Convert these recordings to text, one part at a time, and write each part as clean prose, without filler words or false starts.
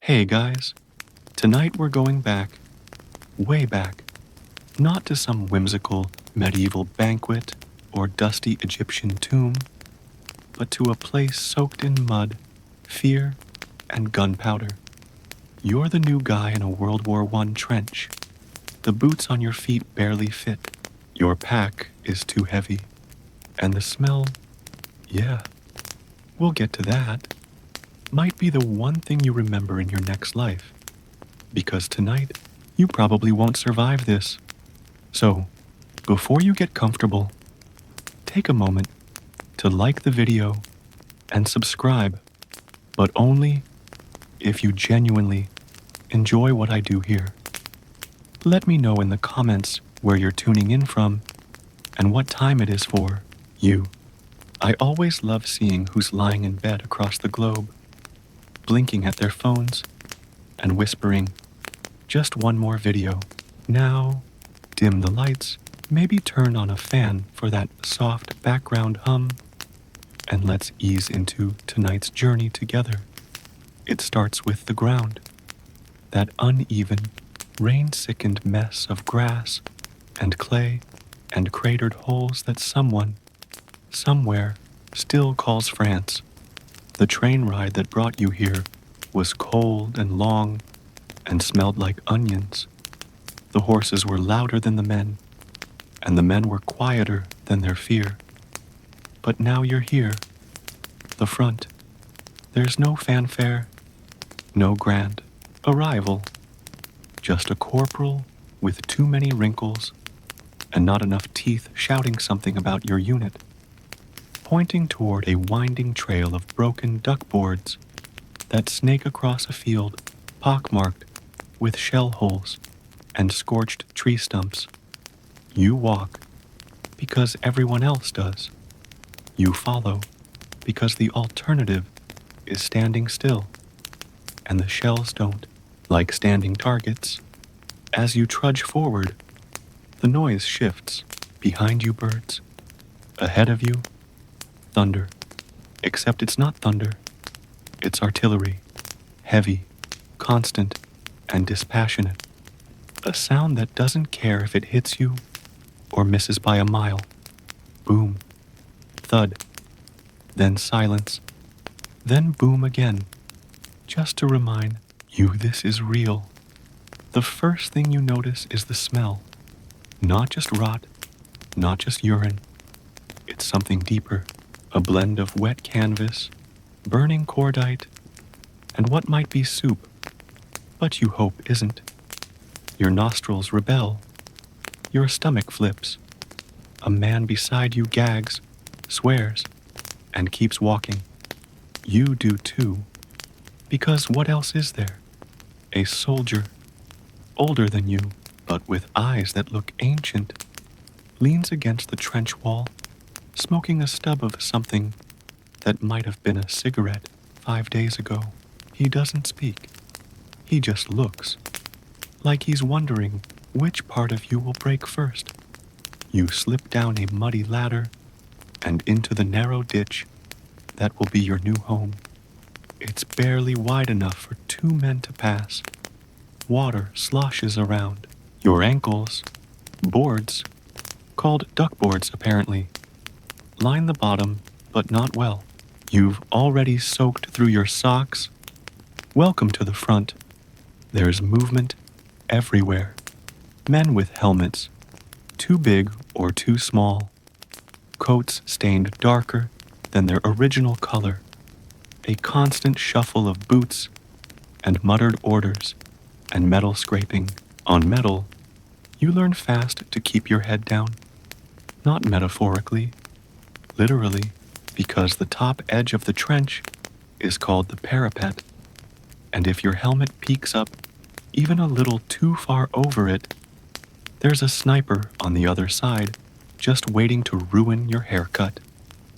Hey guys, tonight we're going back, way back, not to some whimsical medieval banquet or dusty Egyptian tomb, but to a place soaked in mud, fear, and gunpowder. You're the new guy in a World War I trench. The boots on your feet barely fit. Your pack is too heavy. And the smell, yeah, we'll get to that, might be the one thing you remember in your next life. Because tonight, you probably won't survive this. So, before you get comfortable, take a moment to like the video and subscribe, but only if you genuinely enjoy what I do here. Let me know in the comments where you're tuning in from and what time it is for you. I always love seeing who's lying in bed across the globe, blinking at their phones and whispering, "Just one more video." Now, dim the lights, maybe turn on a fan for that soft background hum, and let's ease into tonight's journey together. It starts with the ground, that uneven, rain-sickened mess of grass and clay and cratered holes that someone, somewhere, still calls France. The train ride that brought you here was cold and long and smelled like onions. The horses were louder than the men, and the men were quieter than their fear. But now you're here, the front. There's no fanfare, no grand arrival, just a corporal with too many wrinkles and not enough teeth shouting something about your unit, pointing toward a winding trail of broken duckboards that snake across a field pockmarked with shell holes and scorched tree stumps. You walk because everyone else does. You follow because the alternative is standing still, and the shells don't, like standing targets. As you trudge forward, the noise shifts. Behind you, birds. Ahead of you, thunder. Except it's not thunder. It's artillery. Heavy, constant, and dispassionate. A sound that doesn't care if it hits you or misses by a mile. Boom. Thud. Then silence. Then boom again. Just to remind you this is real. The first thing you notice is the smell. Not just rot, not just urine. It's something deeper. A blend of wet canvas, burning cordite, and what might be soup, but you hope isn't. Your nostrils rebel. Your stomach flips. A man beside you gags, swears, and keeps walking. You do too. Because what else is there? A soldier, older than you, but with eyes that look ancient, leans against the trench wall, smoking a stub of something that might have been a cigarette 5 days ago. He doesn't speak. He just looks, like he's wondering which part of you will break first. You slip down a muddy ladder and into the narrow ditch that will be your new home. It's barely wide enough for 2 men to pass. Water sloshes around. Your ankles, boards, called duckboards apparently, line the bottom, but not well. You've already soaked through your socks. Welcome to the front. There's movement everywhere. Men with helmets, too big or too small. Coats stained darker than their original color. A constant shuffle of boots and muttered orders and metal scraping. On metal, you learn fast to keep your head down. Not metaphorically, literally, because the top edge of the trench is called the parapet. And if your helmet peeks up even a little too far over it, there's a sniper on the other side just waiting to ruin your haircut.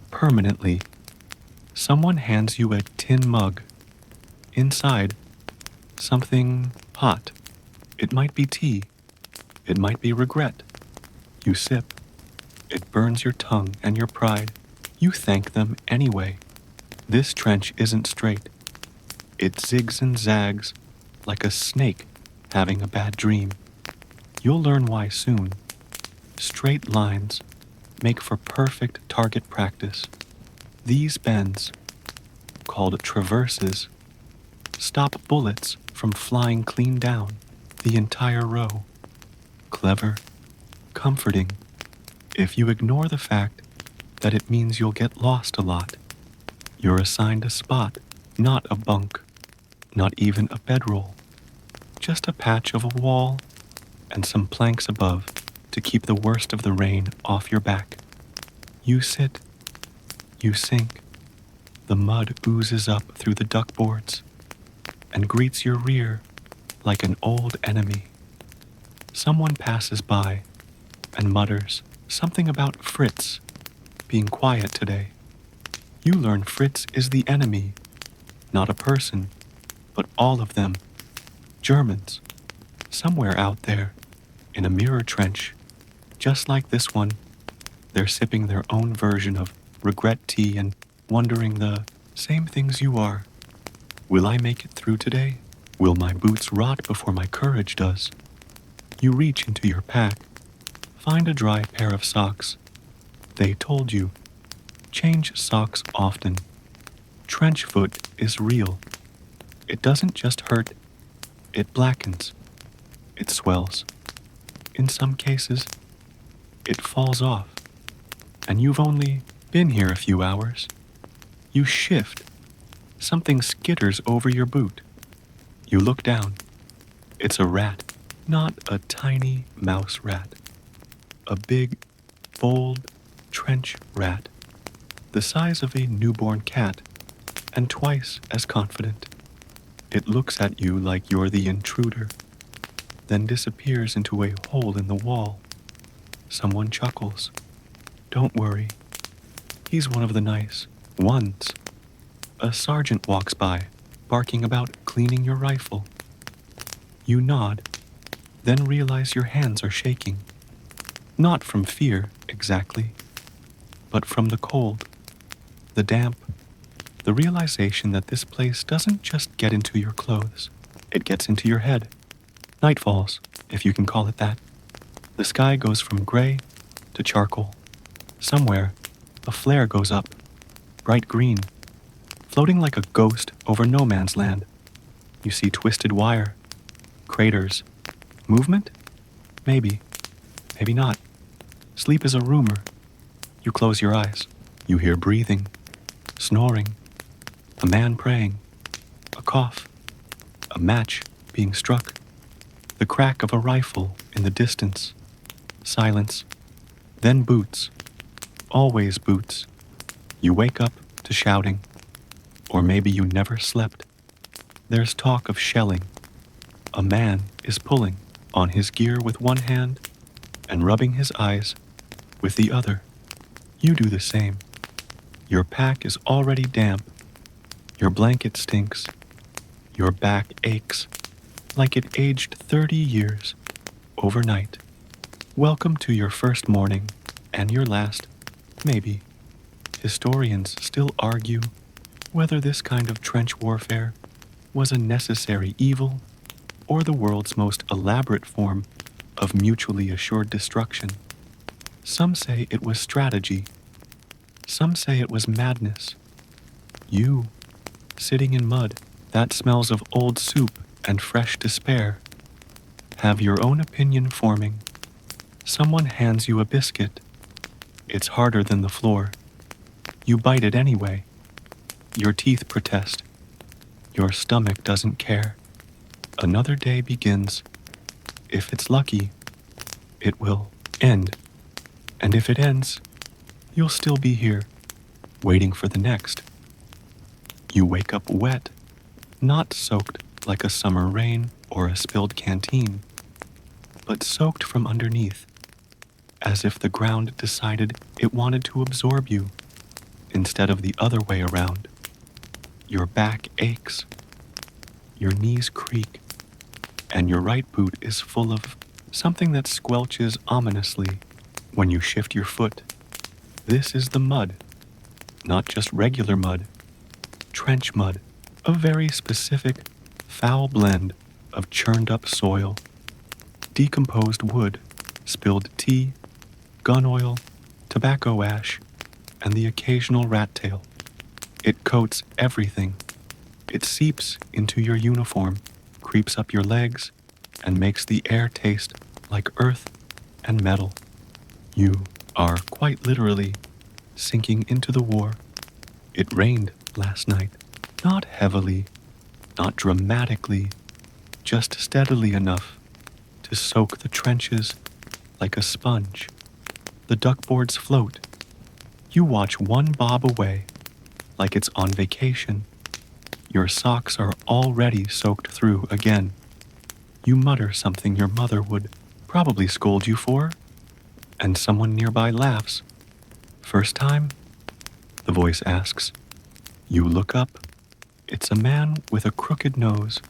Permanently. Someone hands you a tin mug. Inside, something hot. It might be tea. It might be regret. You sip. It burns your tongue and your pride. You thank them anyway. This trench isn't straight. It zigs and zags like a snake having a bad dream. You'll learn why soon. Straight lines make for perfect target practice. These bends, called traverses, stop bullets from flying clean down the entire row. Clever, comforting, if you ignore the fact that it means you'll get lost a lot. You're assigned a spot, not a bunk, not even a bedroll, just a patch of a wall and some planks above to keep the worst of the rain off your back. You sit, you sink, the mud oozes up through the duckboards and greets your rear like an old enemy. Someone passes by and mutters something about Fritz being quiet today. You learn Fritz is the enemy, not a person, but all of them. Germans, somewhere out there, in a mirror trench, just like this one. They're sipping their own version of regret tea and wondering the same things you are. Will I make it through today? Will my boots rot before my courage does? You reach into your pack, find a dry pair of socks. They told you, change socks often. Trench foot is real. It doesn't just hurt, it blackens, it swells. In some cases, it falls off, and you've only been here a few hours. You shift, something skitters over your boot. You look down. It's a rat, not a tiny mouse rat. A big, bold trench rat, the size of a newborn cat, and twice as confident. It looks at you like you're the intruder, then disappears into a hole in the wall. Someone chuckles. Don't worry. He's one of the nice ones. A sergeant walks by, barking about cleaning your rifle. You nod, then realize your hands are shaking. Not from fear, exactly, but from the cold, the damp, the realization that this place doesn't just get into your clothes, it gets into your head. Night falls, if you can call it that. The sky goes from gray to charcoal. Somewhere, a flare goes up, bright green, floating like a ghost over no man's land. You see twisted wire, craters, movement? Maybe, maybe not. Sleep is a rumor. You close your eyes. You hear breathing, snoring, a man praying, a cough, a match being struck, the crack of a rifle in the distance, silence, then boots, always boots. You wake up to shouting, or maybe you never slept. There's talk of shelling. A man is pulling on his gear with one hand and rubbing his eyes with the other. You do the same. Your pack is already damp. Your blanket stinks. Your back aches like it aged 30 years overnight. Welcome to your first morning and your last, maybe. Historians still argue whether this kind of trench warfare was a necessary evil or the world's most elaborate form of mutually assured destruction. Some say it was strategy. Some say it was madness. You, sitting in mud that smells of old soup and fresh despair, have your own opinion forming. Someone hands you a biscuit. It's harder than the floor. You bite it anyway. Your teeth protest. Your stomach doesn't care. Another day begins. If it's lucky, it will end. And if it ends, you'll still be here, waiting for the next. You wake up wet, not soaked like a summer rain or a spilled canteen, but soaked from underneath, as if the ground decided it wanted to absorb you, instead of the other way around. Your back aches, your knees creak, and your right boot is full of something that squelches ominously when you shift your foot. This is the mud, not just regular mud, trench mud, A very specific, foul blend of churned up soil, decomposed wood, spilled tea, gun oil, tobacco ash, and the occasional rat tail. It coats everything. It seeps into your uniform, creeps up your legs, and makes the air taste like earth and metal. You are quite literally sinking into the war. It rained last night, not heavily, not dramatically, just steadily enough to soak the trenches like a sponge. The duckboards float. You watch one bob away, like it's on vacation. Your socks are already soaked through again. You mutter something your mother would probably scold you for, and someone nearby laughs. First time? The voice asks. You look up. It's a man with a crooked nose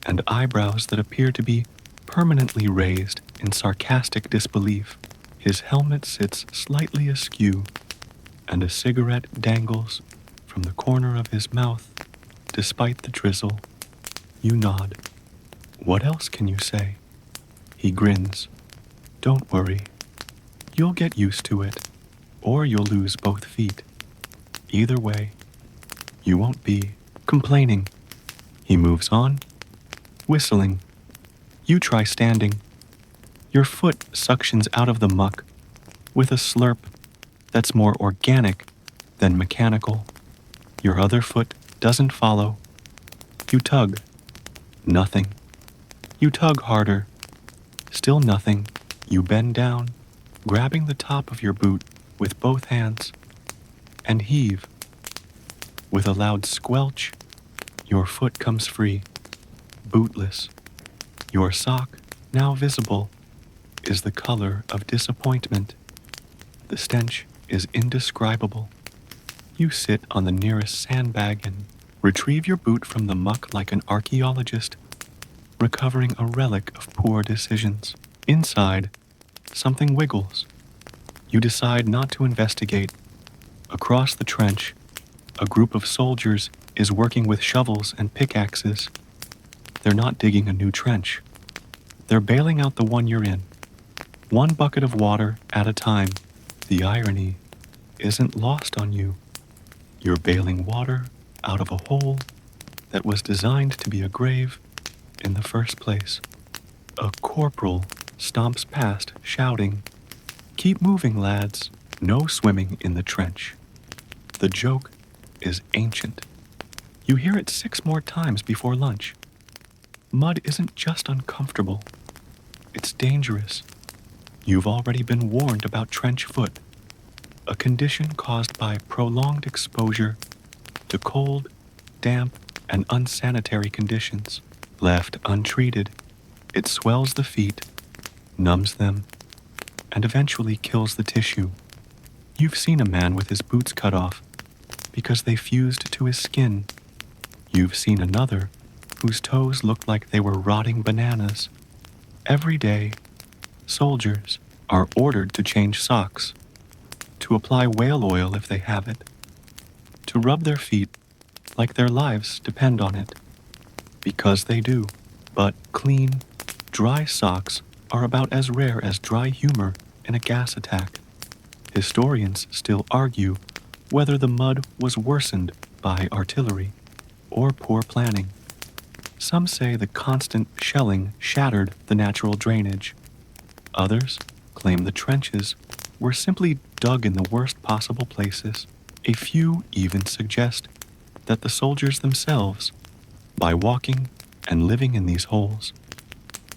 and eyebrows that appear to be permanently raised in sarcastic disbelief. His helmet sits slightly askew, and a cigarette dangles from the corner of his mouth, despite the drizzle. You nod. What else can you say? He grins. Don't worry. You'll get used to it, or you'll lose both feet. Either way, you won't be complaining. He moves on, whistling. You try standing. Your foot suctions out of the muck with a slurp that's more organic than mechanical. Your other foot doesn't follow. You tug. Nothing. You tug harder. Still nothing. You bend down, grabbing the top of your boot with both hands, and heave. With a loud squelch, your foot comes free, bootless. Your sock, now visible, is the color of disappointment. The stench is indescribable. You sit on the nearest sandbag and retrieve your boot from the muck like an archaeologist, recovering a relic of poor decisions. Inside, something wiggles. You decide not to investigate. Across the trench, a group of soldiers is working with shovels and pickaxes. They're not digging a new trench. They're bailing out the one you're in, one bucket of water at a time. The irony isn't lost on you. You're bailing water out of a hole that was designed to be a grave in the first place. A corporal stomps past, shouting, "Keep moving, lads. No swimming in the trench." The joke is ancient. You hear it 6 more times before lunch. Mud isn't just uncomfortable. It's dangerous. You've already been warned about trench foot, a condition caused by prolonged exposure to cold, damp, and unsanitary conditions. Left untreated, it swells the feet, numbs them, and eventually kills the tissue. You've seen a man with his boots cut off because they fused to his skin. You've seen another whose toes looked like they were rotting bananas. Every day, soldiers are ordered to change socks, to apply whale oil if they have it, to rub their feet like their lives depend on it, because they do. But clean, dry socks are about as rare as dry humor in a gas attack. Historians still argue whether the mud was worsened by artillery or poor planning. Some say the constant shelling shattered the natural drainage. Others claim the trenches were simply dug in the worst possible places. A few even suggest that the soldiers themselves, by walking and living in these holes,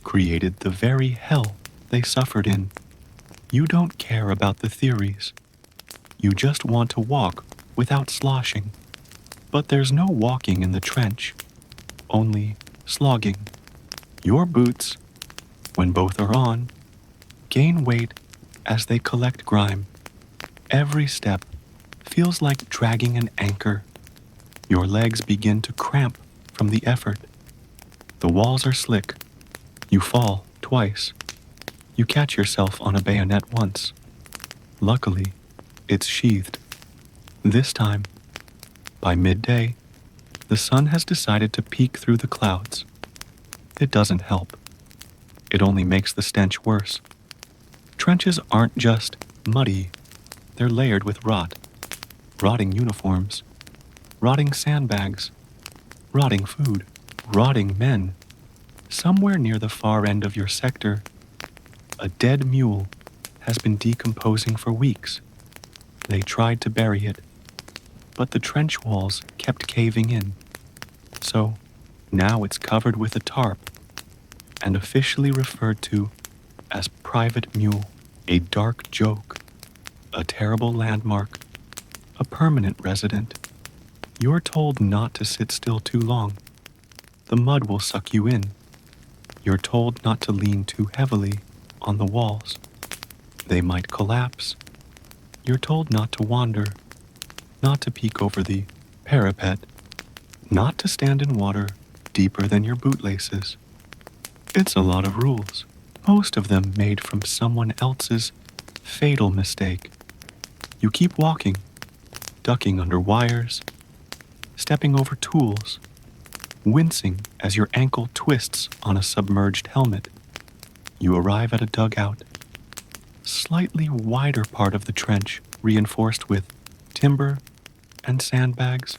created the very hell they suffered in. You don't care about the theories. You just want to walk without sloshing. But there's no walking in the trench, only slogging. Your boots, when both are on, gain weight as they collect grime. Every step feels like dragging an anchor. Your legs begin to cramp from the effort. The walls are slick. You fall twice. You catch yourself on a bayonet once. Luckily, it's sheathed. This time, by midday, The sun has decided to peek through the clouds. It doesn't help. It only makes the stench worse. Trenches aren't just muddy. They're layered with rot. Rotting uniforms. Rotting sandbags. Rotting food. Rotting men. Somewhere near the far end of your sector, a dead mule has been decomposing for weeks. They tried to bury it, but the trench walls kept caving in. So now it's covered with a tarp and officially referred to as Private Mule, a dark joke, a terrible landmark, a permanent resident. You're told not to sit still too long. The mud will suck you in. You're told not to lean too heavily on the walls. They might collapse. You're told not to wander, not to peek over the parapet, not to stand in water deeper than your bootlaces. It's a lot of rules, most of them made from someone else's fatal mistake. You keep walking, ducking under wires, stepping over tools, wincing as your ankle twists on a submerged helmet. You arrive at a dugout, slightly wider part of the trench reinforced with timber and sandbags.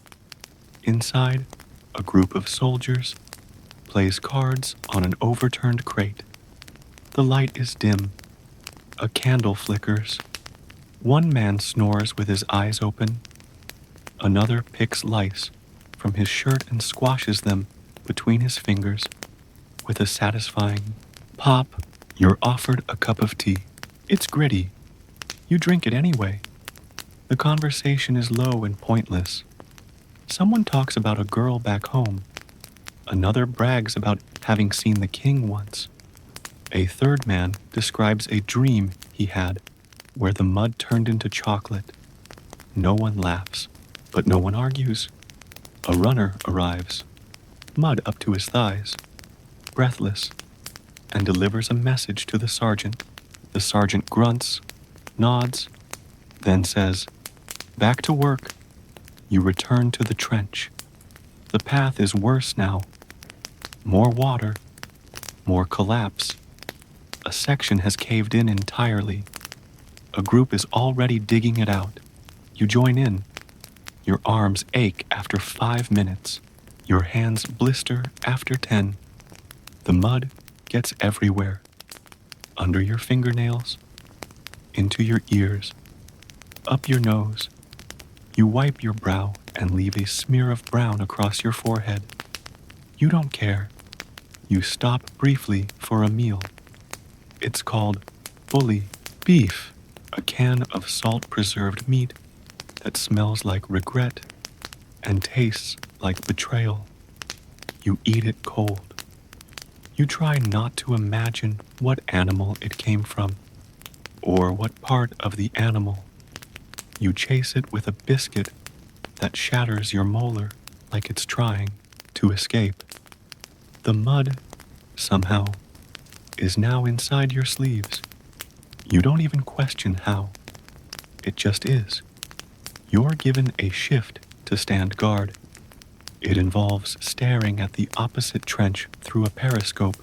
Inside, a group of soldiers plays cards on an overturned crate. The light is dim. A candle flickers. One man snores with his eyes open. Another picks lice from his shirt and squashes them between his fingers with a satisfying pop. You're offered a cup of tea. It's gritty. You drink it anyway. The conversation is low and pointless. Someone talks about a girl back home. Another brags about having seen the king once. A third man describes a dream he had where the mud turned into chocolate. No one laughs, but no one argues. A runner arrives, mud up to his thighs, breathless, and delivers a message to the sergeant. The sergeant grunts, nods, then says, "Back to work." You return to the trench. The path is worse now. More water, more collapse. A section has caved in entirely. A group is already digging it out. You join in. Your arms ache after 5 minutes. Your hands blister after 10. The mud gets everywhere. Under your fingernails, into your ears, up your nose. You wipe your brow and leave a smear of brown across your forehead. You don't care. You stop briefly for a meal. It's called bully beef, a can of salt-preserved meat that smells like regret and tastes like betrayal. You eat it cold. You try not to imagine what animal it came from, or what part of the animal. You chase it with a biscuit that shatters your molar like it's trying to escape. The mud, somehow, is now inside your sleeves. You don't even question how. It just is. You're given a shift to stand guard. It involves staring at the opposite trench through a periscope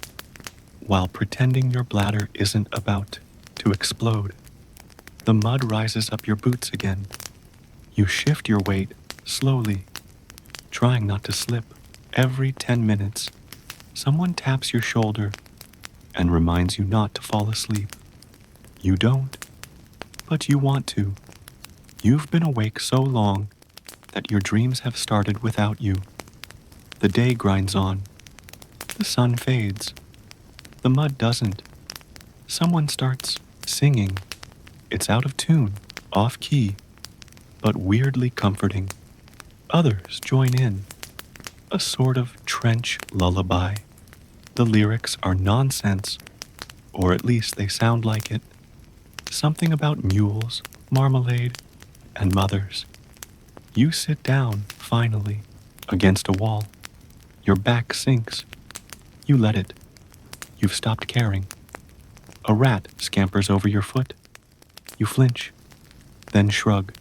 while pretending your bladder isn't about to explode. The mud rises up your boots again. You shift your weight slowly, trying not to slip. Every 10 minutes, someone taps your shoulder and reminds you not to fall asleep. You don't, but you want to. You've been awake so long that your dreams have started without you. The day grinds on. The sun fades. The mud doesn't. Someone starts singing. It's out of tune, off key, but weirdly comforting. Others join in. A sort of trench lullaby. The lyrics are nonsense, or at least they sound like it. Something about mules, marmalade, and mothers. You sit down, finally, against a wall. Your back sinks. You let it. You've stopped caring. A rat scampers over your foot. You flinch, then shrug.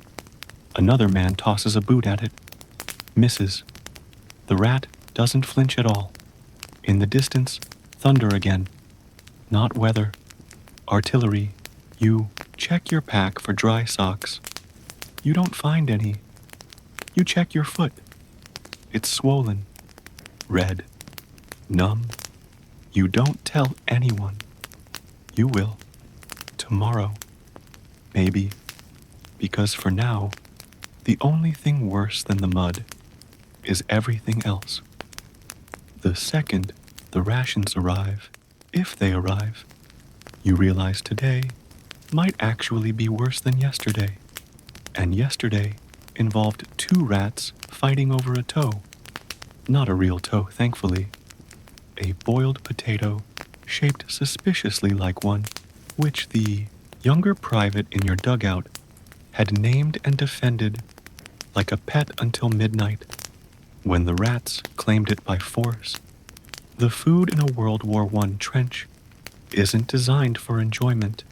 Another man tosses a boot at it, misses, The rat doesn't flinch at all. In the distance, thunder again. Not weather. Artillery. You check your pack for dry socks. You don't find any. You check your foot. It's swollen. Red. Numb. You don't tell anyone. You will. Tomorrow. Maybe. Because for now, the only thing worse than the mud is everything else. The second the rations arrive, if they arrive, you realize today might actually be worse than yesterday. And yesterday involved 2 rats fighting over a toe. Not a real toe, thankfully. A boiled potato shaped suspiciously like one, which the younger private in your dugout had named and defended like a pet until midnight, when the rats claimed it by force. The food in a World War I trench isn't designed for enjoyment.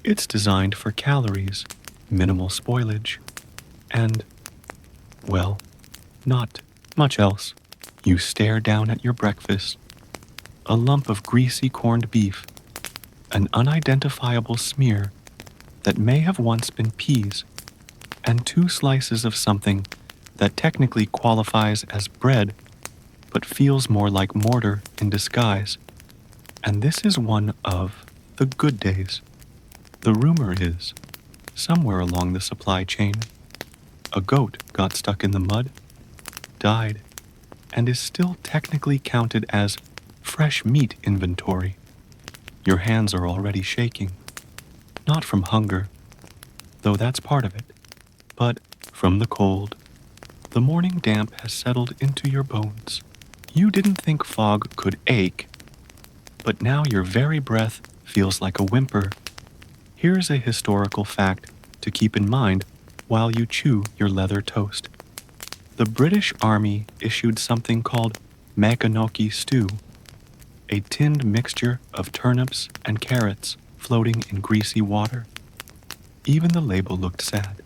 It's designed for calories, minimal spoilage, and, well, not much else. You stare down at your breakfast. A lump of greasy corned beef, an unidentifiable smear that may have once been peas, and 2 slices of something that technically qualifies as bread, but feels more like mortar in disguise. And this is one of the good days. The rumor is, somewhere along the supply chain, a goat got stuck in the mud, died, and is still technically counted as fresh meat inventory. Your hands are already shaking. Not from hunger, though that's part of it, but from the cold. The morning damp has settled into your bones. You didn't think fog could ache, but now your very breath feels like a whimper. Here's a historical fact to keep in mind while you chew your leather toast. The British Army issued something called Makanoki stew, a tinned mixture of turnips and carrots floating in greasy water. Even the label looked sad.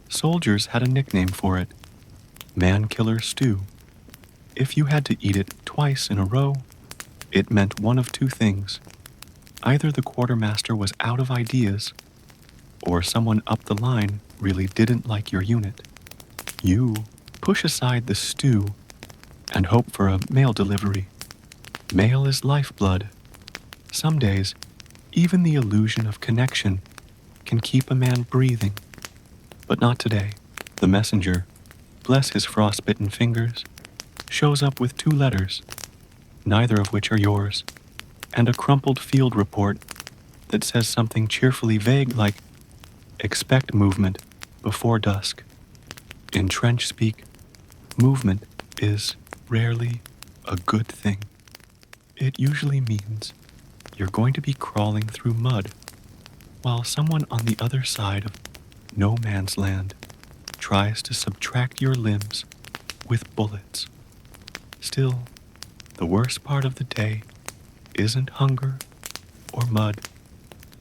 Soldiers had a nickname for it, man-killer stew. If you had to eat it twice in a row, it meant one of 2 things. Either the quartermaster was out of ideas, or someone up the line really didn't like your unit. You push aside the stew and hope for a mail delivery. Mail is lifeblood. Some days, even the illusion of connection can keep a man breathing. But not today. The messenger, bless his frostbitten fingers, shows up with 2 letters, neither of which are yours, and a crumpled field report that says something cheerfully vague like, expect movement before dusk. In trench speak, movement is rarely a good thing. It usually means you're going to be crawling through mud while someone on the other side of no man's land tries to subtract your limbs with bullets. Still, the worst part of the day isn't hunger or mud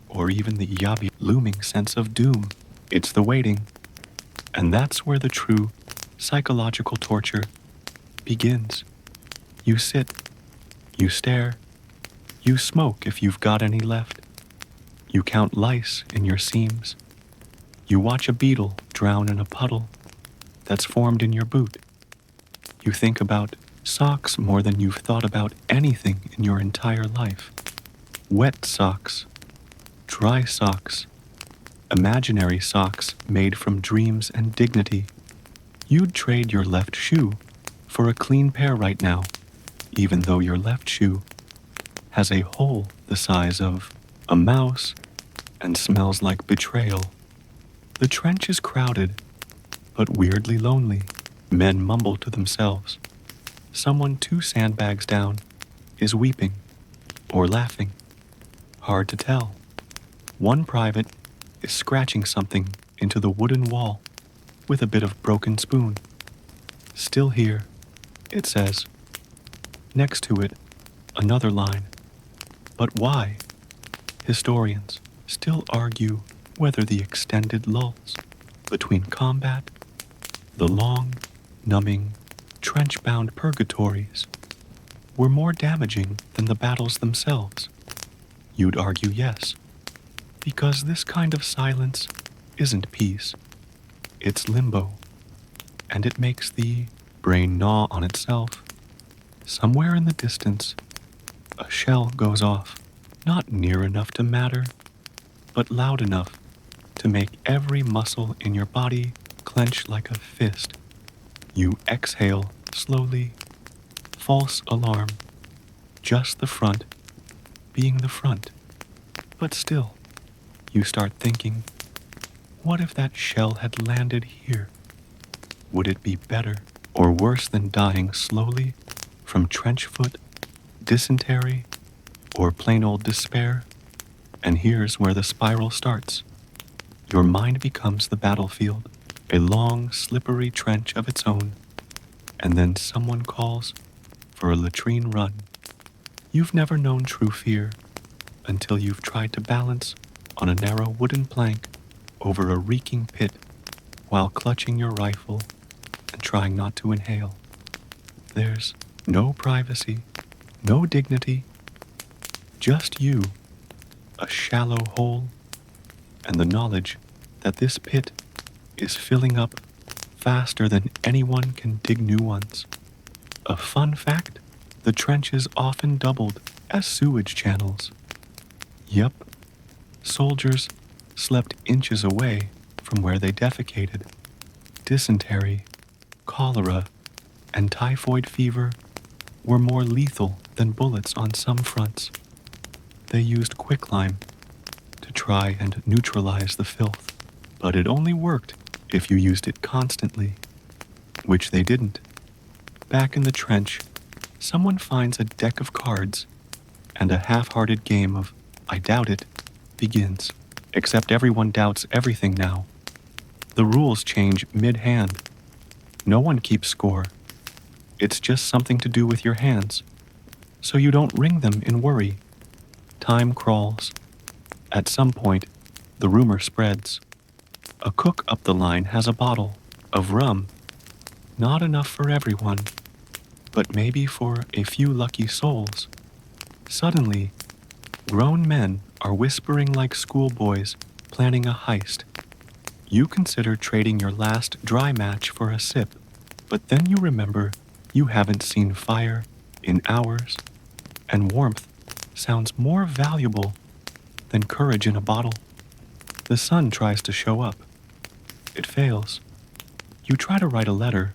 or even the yabby looming sense of doom. It's the waiting. And that's where the true psychological torture begins. You sit, you stare, you smoke if you've got any left. You count lice in your seams. You watch a beetle drown in a puddle that's formed in your boot. You think about socks more than you've thought about anything in your entire life. Wet socks, dry socks, imaginary socks made from dreams and dignity. You'd trade your left shoe for a clean pair right now, even though your left shoe has a hole the size of a mouse and smells like betrayal. The trench is crowded, but weirdly lonely. Men mumble to themselves. Someone 2 sandbags down is weeping or laughing. Hard to tell. One private is scratching something into the wooden wall with a bit of broken spoon. Still here, it says. Next to it, another line. But why? Historians still argue whether the extended lulls between combat, the long, numbing trench-bound purgatories were more damaging than the battles themselves? You'd argue yes, because this kind of silence isn't peace, it's limbo, and it makes the brain gnaw on itself. Somewhere in the distance, a shell goes off, not near enough to matter, but loud enough to make every muscle in your body clench like a fist. You exhale slowly. False alarm. Just the front being the front. But still, you start thinking, what if that shell had landed here? Would it be better or worse than dying slowly from trench foot, dysentery, or plain old despair? And here's where the spiral starts. Your mind becomes the battlefield, a long, slippery trench of its own, and then someone calls for a latrine run. You've never known true fear until you've tried to balance on a narrow wooden plank over a reeking pit while clutching your rifle and trying not to inhale. There's no privacy, no dignity, just you, a shallow hole, and the knowledge that this pit is filling up faster than anyone can dig new ones. A fun fact, the trenches often doubled as sewage channels. Yep, soldiers slept inches away from where they defecated. Dysentery, cholera, and typhoid fever were more lethal than bullets on some fronts. They used quicklime to try and neutralize the filth, but it only worked if you used it constantly, which they didn't. Back in the trench, someone finds a deck of cards, and a half-hearted game of I doubt it begins, except everyone doubts everything now. The rules change mid-hand. No one keeps score. It's just something to do with your hands, so you don't ring them in worry. Time crawls. At some point, the rumor spreads. A cook up the line has a bottle of rum. Not enough for everyone, but maybe for a few lucky souls. Suddenly, grown men are whispering like schoolboys planning a heist. You consider trading your last dry match for a sip, but then you remember you haven't seen fire in hours, and warmth sounds more valuable than courage in a bottle. The sun tries to show up. It fails. You try to write a letter,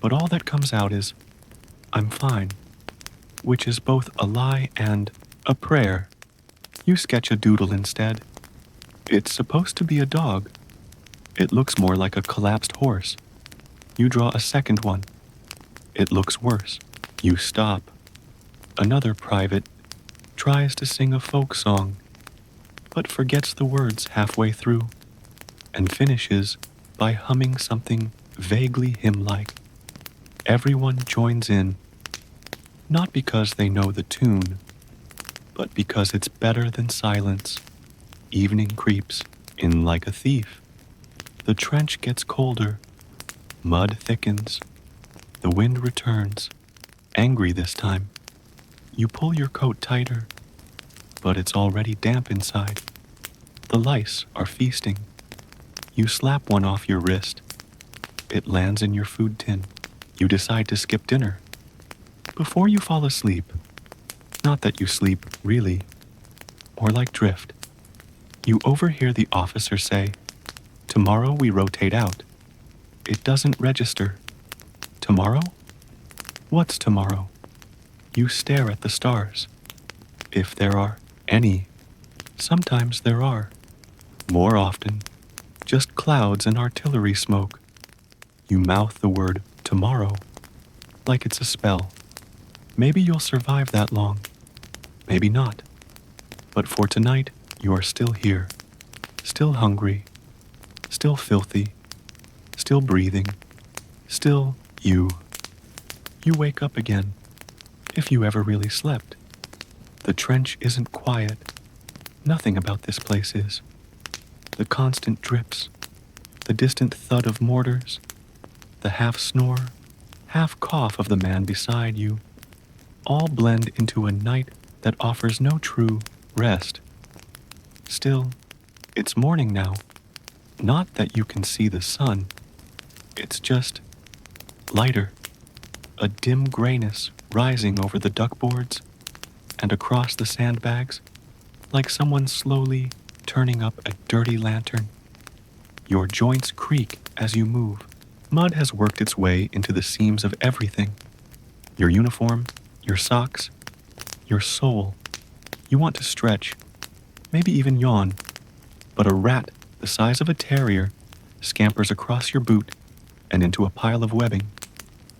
but all that comes out is, I'm fine, which is both a lie and a prayer. You sketch a doodle instead. It's supposed to be a dog. It looks more like a collapsed horse. You draw a second one. It looks worse. You stop. Another private tries to sing a folk song, but forgets the words halfway through, and finishes by humming something vaguely hymn-like. Everyone joins in, not because they know the tune, but because it's better than silence. Evening creeps in like a thief. The trench gets colder. Mud thickens. The wind returns, angry this time. You pull your coat tighter, but it's already damp inside. The lice are feasting. You slap one off your wrist. It lands in your food tin. You decide to skip dinner. Before you fall asleep, not that you sleep really, more like drift, you overhear the officer say, tomorrow we rotate out. It doesn't register. Tomorrow? What's tomorrow? You stare at the stars. If there are any. Sometimes there are. More often, just clouds and artillery smoke. You mouth the word tomorrow like it's a spell. Maybe you'll survive that long. Maybe not. But for tonight, you are still here. Still hungry. Still filthy. Still breathing. Still you. You wake up again. If you ever really slept. The trench isn't quiet. Nothing about this place is. The constant drips, the distant thud of mortars, the half snore, half cough of the man beside you, all blend into a night that offers no true rest. Still, it's morning now. Not that you can see the sun, it's just lighter, a dim grayness rising over the duckboards and across the sandbags, like someone slowly turning up a dirty lantern. Your joints creak as you move. Mud has worked its way into the seams of everything. Your uniform, your socks, your soul. You want to stretch, maybe even yawn, but a rat the size of a terrier scampers across your boot and into a pile of webbing.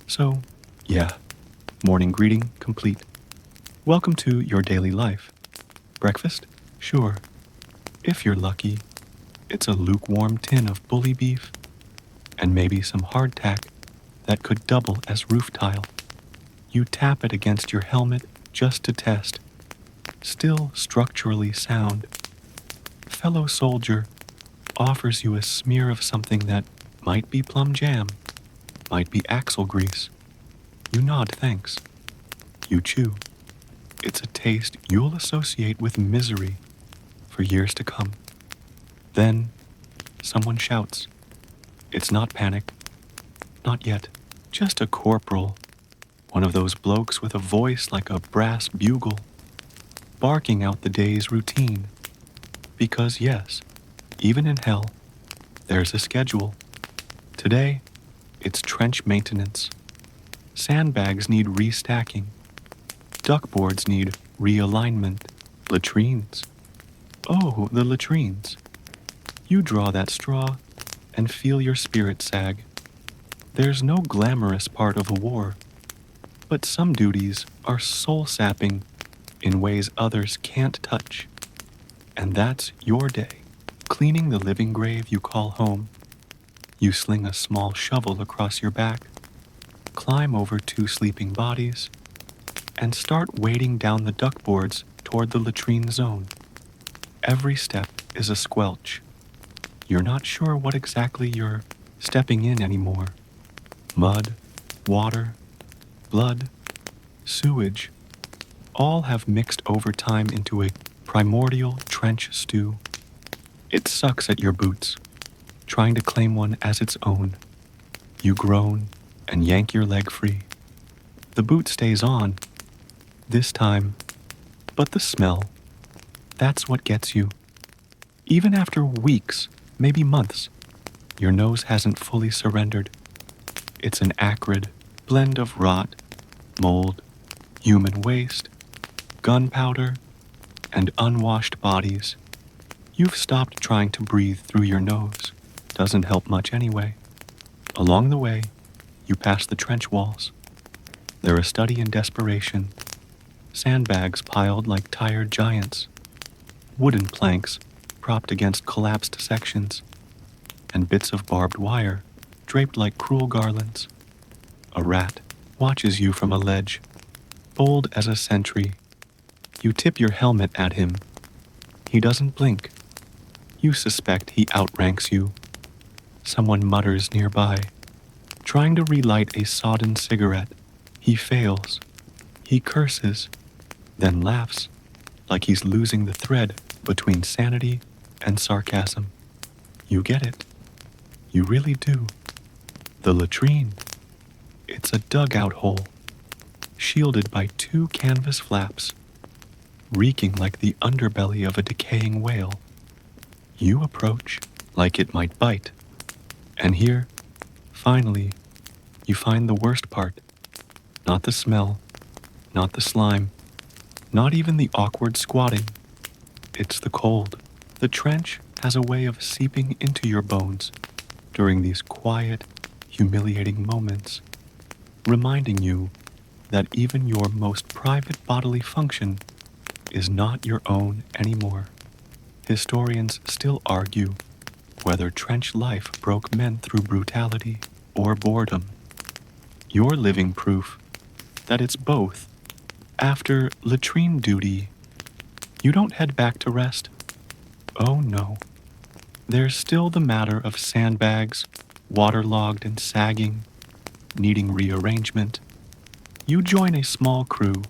So, yeah, morning greeting complete. Welcome to your daily life. Breakfast? Sure. If you're lucky, it's a lukewarm tin of bully beef and maybe some hardtack that could double as roof tile. You tap it against your helmet just to test. Still structurally sound. Fellow soldier offers you a smear of something that might be plum jam, might be axle grease. You nod thanks. You chew. It's a taste you'll associate with misery for years to come. Then, someone shouts. It's not panic. Not yet. Just a corporal. One of those blokes with a voice like a brass bugle, barking out the day's routine. Because yes, even in hell, there's a schedule. Today, it's trench maintenance. Sandbags need restacking. Duckboards need realignment. Latrines. Oh, the latrines. You draw that straw and feel your spirit sag. There's no glamorous part of a war, but some duties are soul-sapping in ways others can't touch. And that's your day. Cleaning the living grave you call home. You sling a small shovel across your back, climb over two sleeping bodies, and start wading down the duckboards toward the latrine zone. Every step is a squelch. You're not sure what exactly you're stepping in anymore. Mud, water, blood, sewage, all have mixed over time into a primordial trench stew. It sucks at your boots, trying to claim one as its own. You groan and yank your leg free. The boot stays on, this time, but the smell, that's what gets you. Even after weeks, maybe months, your nose hasn't fully surrendered. It's an acrid blend of rot, mold, human waste, gunpowder, and unwashed bodies. You've stopped trying to breathe through your nose. Doesn't help much anyway. Along the way, you pass the trench walls. They're a study in desperation. Sandbags piled like tired giants. Wooden planks propped against collapsed sections. And bits of barbed wire draped like cruel garlands. A rat watches you from a ledge, bold as a sentry. You tip your helmet at him. He doesn't blink. You suspect he outranks you. Someone mutters nearby, trying to relight a sodden cigarette. He fails. He curses, then laughs, like he's losing the thread between sanity and sarcasm. You get it. You really do. The latrine. It's a dugout hole, shielded by two canvas flaps, reeking like the underbelly of a decaying whale. You approach like it might bite. And here, finally, you find the worst part. Not the smell, not the slime, not even the awkward squatting. It's the cold. The trench has a way of seeping into your bones during these quiet, humiliating moments, reminding you that even your most private bodily function is not your own anymore. Historians still argue whether trench life broke men through brutality or boredom. You're living proof that it's both. After latrine duty, you don't head back to rest. Oh no. There's still the matter of sandbags, waterlogged and sagging, needing rearrangement, you join a small crew,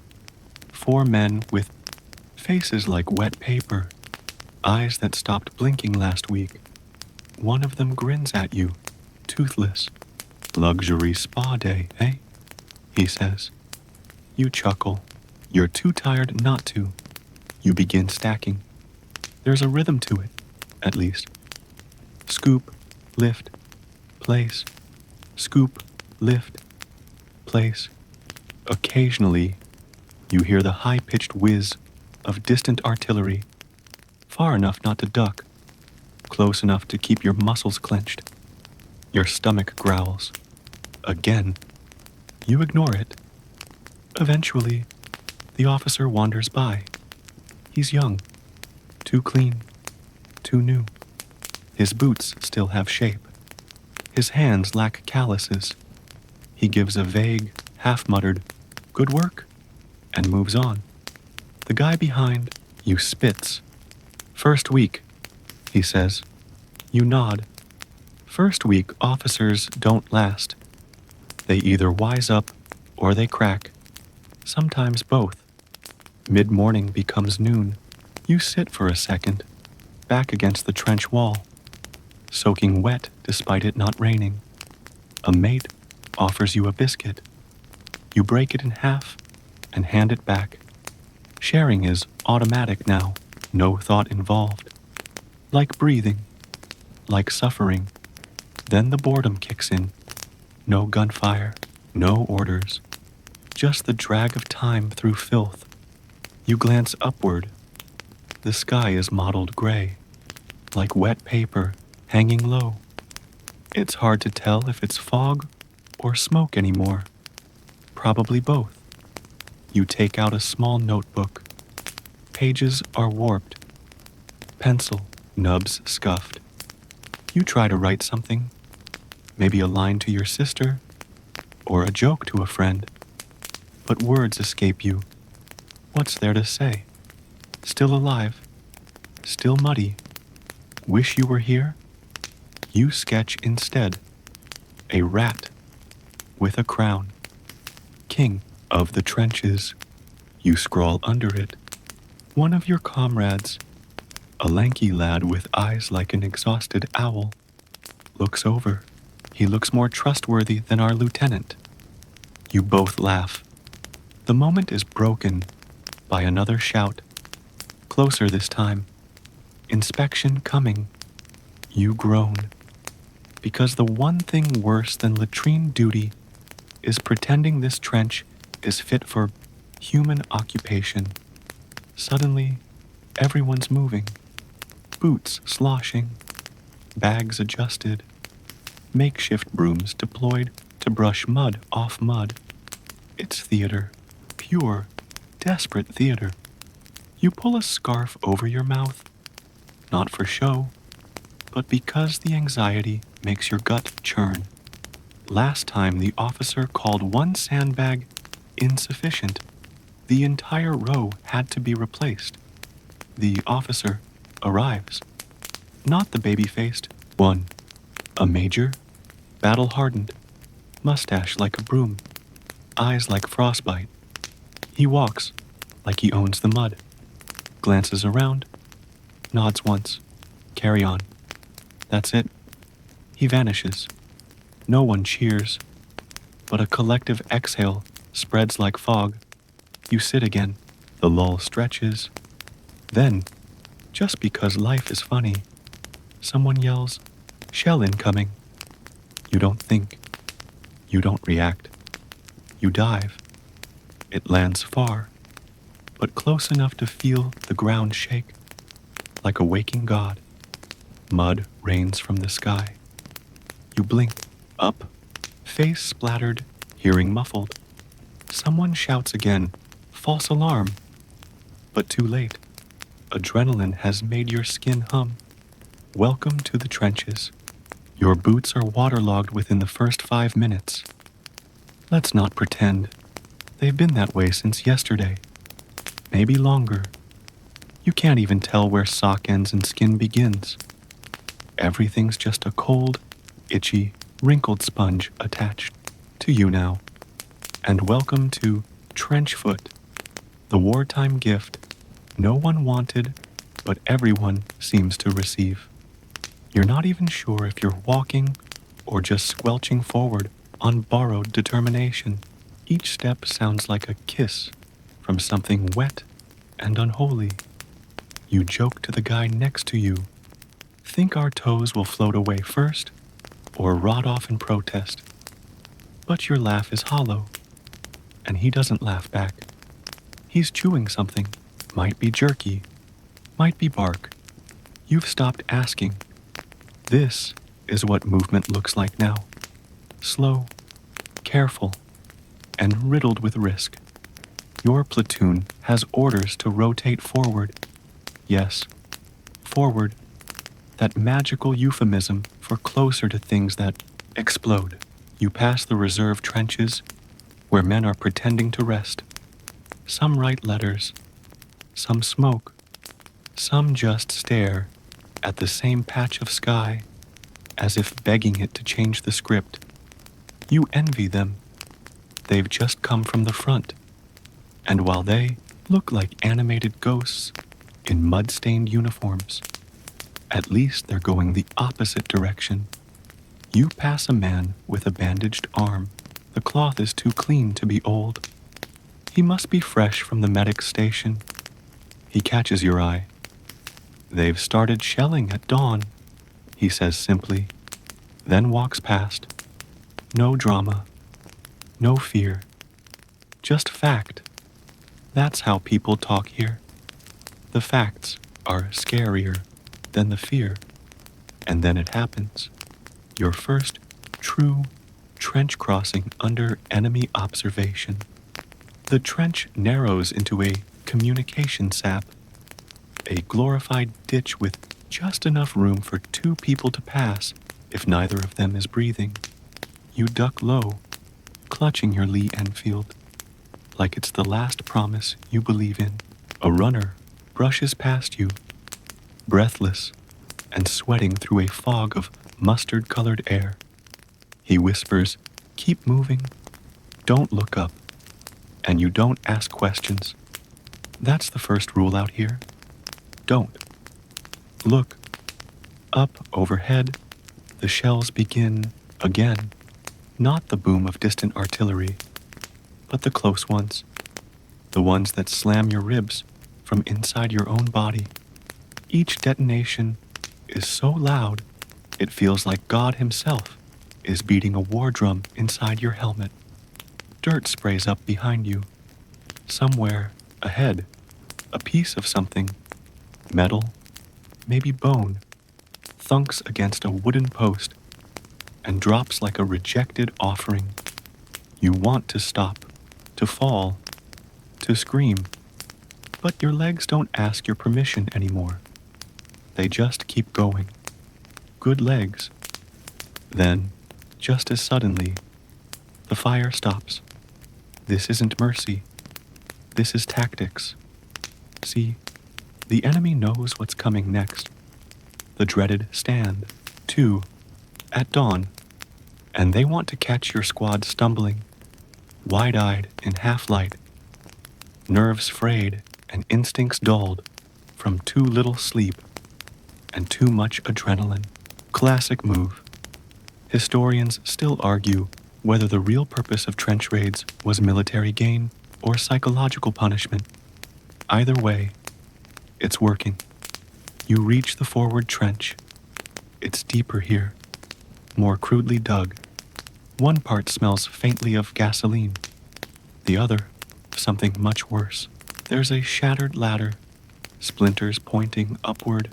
4 men with faces like wet paper, eyes that stopped blinking last week. One of them grins at you, toothless. Luxury spa day, eh? He says. You chuckle. You're too tired not to. You begin stacking. There's a rhythm to it, at least. Scoop, lift, place. Scoop, lift, place. Occasionally, you hear the high-pitched whiz of distant artillery, far enough not to duck, close enough to keep your muscles clenched. Your stomach growls. Again. You ignore it. Eventually, the officer wanders by. He's young, too clean, too new. His boots still have shape. His hands lack calluses. He gives a vague, half-muttered, "Good work," and moves on. The guy behind you spits. "First week," he says. You nod. First week officers don't last. They either wise up or they crack. Sometimes both. Mid-morning becomes noon. You sit for a second, back against the trench wall, soaking wet despite it not raining. A mate offers you a biscuit. You break it in half and hand it back. Sharing is automatic now, no thought involved. Like breathing, like suffering. Then the boredom kicks in. No gunfire, no orders. Just the drag of time through filth. You glance upward. The sky is mottled gray, like wet paper hanging low. It's hard to tell if it's fog or smoke anymore. Probably both. You take out a small notebook. Pages are warped. Pencil nubs scuffed. You try to write something. Maybe a line to your sister, or a joke to a friend. But words escape you. What's there to say? Still alive. Still muddy. Wish you were here? You sketch instead. A rat with a crown. King of the trenches. You scrawl under it. One of your comrades, a lanky lad with eyes like an exhausted owl, looks over. He looks more trustworthy than our lieutenant. You both laugh. The moment is broken by another shout. Closer this time. Inspection coming. You groan. Because the one thing worse than latrine duty is pretending this trench is fit for human occupation. Suddenly, everyone's moving. Boots sloshing. Bags adjusted. Makeshift brooms deployed to brush mud off mud. It's theater. Pure, desperate theater. You pull a scarf over your mouth. Not for show, but because the anxiety makes your gut churn. Last time the officer called one sandbag insufficient. The entire row had to be replaced. The officer arrives. Not the baby-faced one. A major, battle-hardened, mustache like a broom, eyes like frostbite. He walks like he owns the mud, glances around, nods once, carry on. That's it. He vanishes. No one cheers, but a collective exhale spreads like fog. You sit again. The lull stretches. Then, just because life is funny, someone yells, "Shell incoming." You don't think. You don't react. You dive. It lands far, but close enough to feel the ground shake, like a waking god. Mud rains from the sky. You blink, up, face splattered, hearing muffled. Someone shouts again, false alarm. But too late. Adrenaline has made your skin hum. Welcome to the trenches. Your boots are waterlogged within the first 5 minutes. Let's not pretend. They've been that way since yesterday. Maybe longer. You can't even tell where sock ends and skin begins. Everything's just a cold, itchy, wrinkled sponge attached to you now, and welcome to Trenchfoot, the wartime gift no one wanted, but everyone seems to receive. You're not even sure if you're walking or just squelching forward on borrowed determination. Each step sounds like a kiss from something wet and unholy. You joke to the guy next to you. Think our toes will float away first or rot off in protest. But your laugh is hollow, and he doesn't laugh back. He's chewing something. Might be jerky, might be bark. You've stopped asking. This is what movement looks like now. Slow, careful, and riddled with risk. Your platoon has orders to rotate forward. Yes, forward. That magical euphemism for closer to things that explode. You pass the reserve trenches where men are pretending to rest. Some write letters, some smoke, some just stare at the same patch of sky as if begging it to change the script. You envy them. They've just come from the front, and while they look like animated ghosts in mud-stained uniforms, at least they're going the opposite direction. You pass a man with a bandaged arm. The cloth is too clean to be old. He must be fresh from the medic station. He catches your eye. They've started shelling at dawn, he says simply, then walks past. No drama, no fear, just fact. That's how people talk here. The facts are scarier than the fear. And then it happens. Your first true trench crossing under enemy observation. The trench narrows into a communication sap, a glorified ditch with just enough room for two people to pass if neither of them is breathing. You duck low, clutching your Lee Enfield, like it's the last promise you believe in. A runner brushes past you, breathless and sweating through a fog of mustard-colored air. He whispers, "Keep moving, don't look up," and you don't ask questions. That's the first rule out here. Don't. Look. Up overhead, the shells begin again. Not the boom of distant artillery, but the close ones. The ones that slam your ribs from inside your own body. Each detonation is so loud, it feels like God himself is beating a war drum inside your helmet. Dirt sprays up behind you. Somewhere ahead, a piece of something, metal, maybe bone, thunks against a wooden post and drops like a rejected offering. You want to stop, to fall, to scream, but your legs don't ask your permission anymore. They just keep going. Good legs. Then, just as suddenly, the fire stops. This isn't mercy. This is tactics. See, the enemy knows what's coming next. The dreaded stand, too, at dawn, and they want to catch your squad stumbling, wide-eyed in half-light, nerves frayed and instincts dulled from too little sleep and too much adrenaline. Classic move. Historians still argue whether the real purpose of trench raids was military gain or psychological punishment. Either way, it's working. You reach the forward trench. It's deeper here, more crudely dug. One part smells faintly of gasoline, the other of something much worse. There's a shattered ladder, splinters pointing upward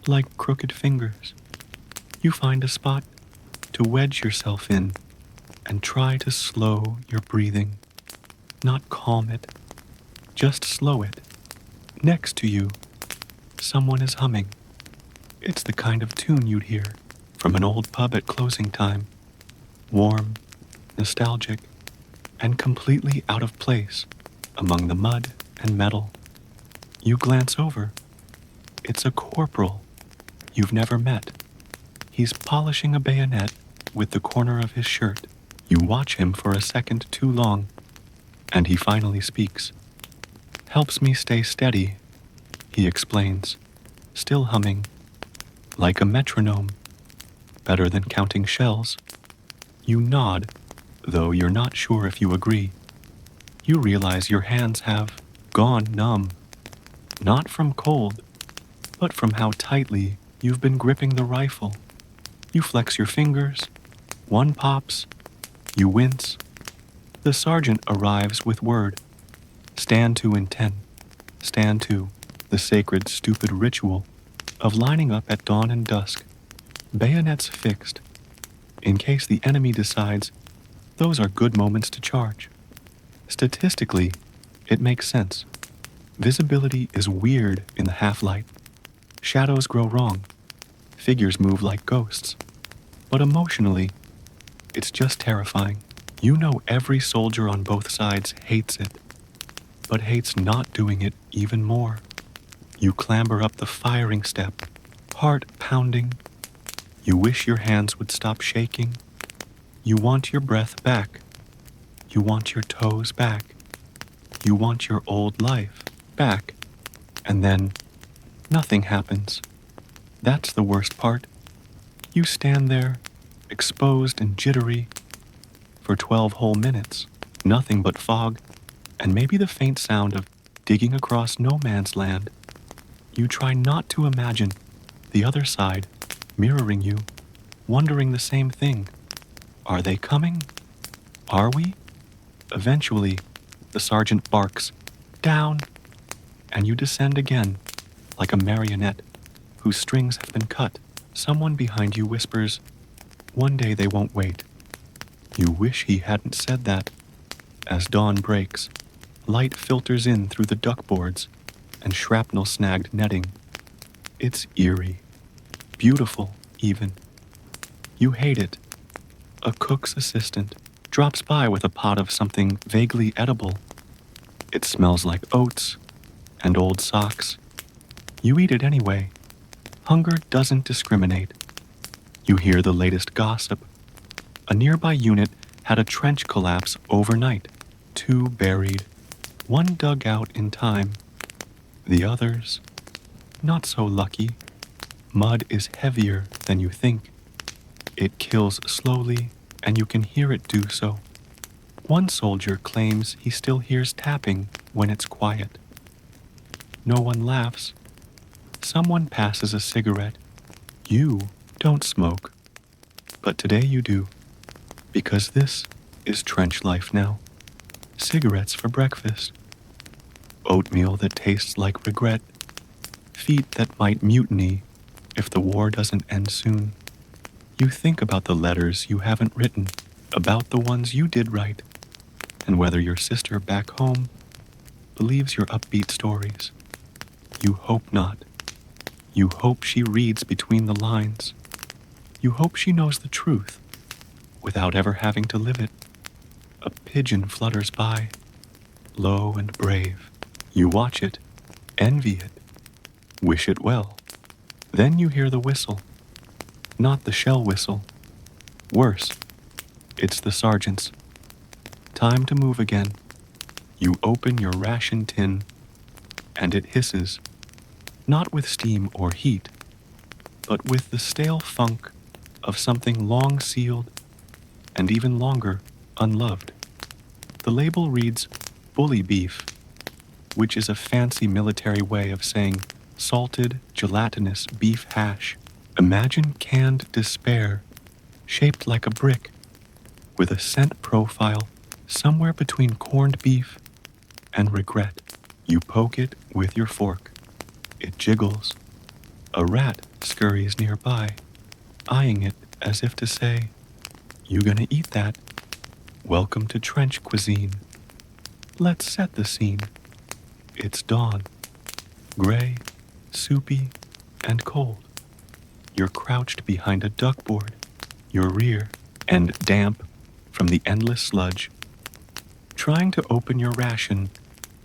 like crooked fingers. You find a spot to wedge yourself in and try to slow your breathing. Not calm it, just slow it. Next to you, someone is humming. It's the kind of tune you'd hear from an old pub at closing time. Warm, nostalgic, and completely out of place among the mud and metal. You glance over. It's a corporal you've never met. He's polishing a bayonet with the corner of his shirt. You watch him for a second too long, and he finally speaks. Helps me stay steady, he explains, still humming, like a metronome, better than counting shells. You nod, though you're not sure if you agree. You realize your hands have gone numb, not from cold, but from how tightly you've been gripping the rifle. You flex your fingers, one pops, you wince. The sergeant arrives with word. Stand to in 10. Stand to, the sacred stupid ritual of lining up at dawn and dusk, bayonets fixed, in case the enemy decides those are good moments to charge. Statistically, it makes sense. Visibility is weird in the half-light. Shadows grow wrong. Figures move like ghosts. But emotionally, it's just terrifying. You know every soldier on both sides hates it, but hates not doing it even more. You clamber up the firing step, heart pounding. You wish your hands would stop shaking. You want your breath back. You want your toes back. You want your old life back. And then, nothing happens. That's the worst part. You stand there, exposed and jittery, for 12 whole minutes. Nothing but fog, and maybe the faint sound of digging across no man's land. You try not to imagine the other side mirroring you, wondering the same thing. Are they coming? Are we? Eventually, the sergeant barks, down, and you descend again, like a marionette whose strings have been cut. Someone behind you whispers, one day they won't wait. You wish he hadn't said that. As dawn breaks, light filters in through the duckboards and shrapnel-snagged netting. It's eerie, beautiful even. You hate it. A cook's assistant drops by with a pot of something vaguely edible. It smells like oats and old socks. You eat it anyway. Hunger doesn't discriminate. You hear the latest gossip. A nearby unit had a trench collapse overnight. 2 buried. 1 dug out in time. The others, not so lucky. Mud is heavier than you think. It kills slowly, and you can hear it do so. One soldier claims he still hears tapping when it's quiet. No one laughs. Someone passes a cigarette. You don't smoke, but today you do, because this is trench life now. Cigarettes for breakfast. Oatmeal that tastes like regret. Feet that might mutiny if the war doesn't end soon. You think about the letters you haven't written, about the ones you did write, and whether your sister back home believes your upbeat stories. You hope not. You hope she reads between the lines. You hope she knows the truth without ever having to live it. A pigeon flutters by, low and brave. You watch it, envy it, wish it well. Then you hear the whistle. Not the shell whistle. Worse, it's the sergeant's. Time to move again. You open your ration tin, and it hisses, not with steam or heat, but with the stale funk of something long sealed and even longer unloved. The label reads bully beef, which is a fancy military way of saying salted, gelatinous beef hash. Imagine canned despair, shaped like a brick, with a scent profile somewhere between corned beef and regret. You poke it with your fork. It jiggles. A rat scurries nearby, eyeing it as if to say, "You gonna eat that? Welcome to trench cuisine." Let's set the scene. It's dawn. Gray, soupy, and cold. You're crouched behind a duckboard, your rear, and damp from the endless sludge, trying to open your ration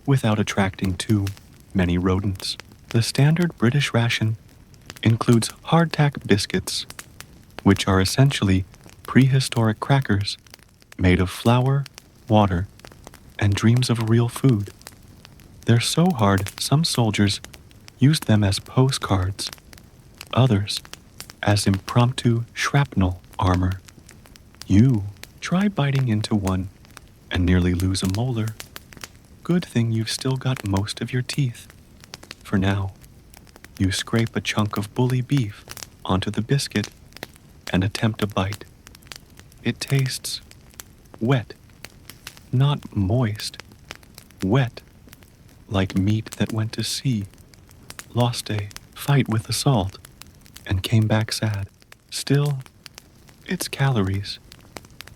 without attracting too many rodents. The standard British ration includes hardtack biscuits, which are essentially prehistoric crackers made of flour, water, and dreams of real food. They're so hard, some soldiers used them as postcards, others as impromptu shrapnel armor. You try biting into one and nearly lose a molar. Good thing you've still got most of your teeth. For now, you scrape a chunk of bully beef onto the biscuit and attempt a bite. It tastes wet, not moist, wet, like meat that went to sea, lost a fight with the salt, and came back sad. Still, it's calories,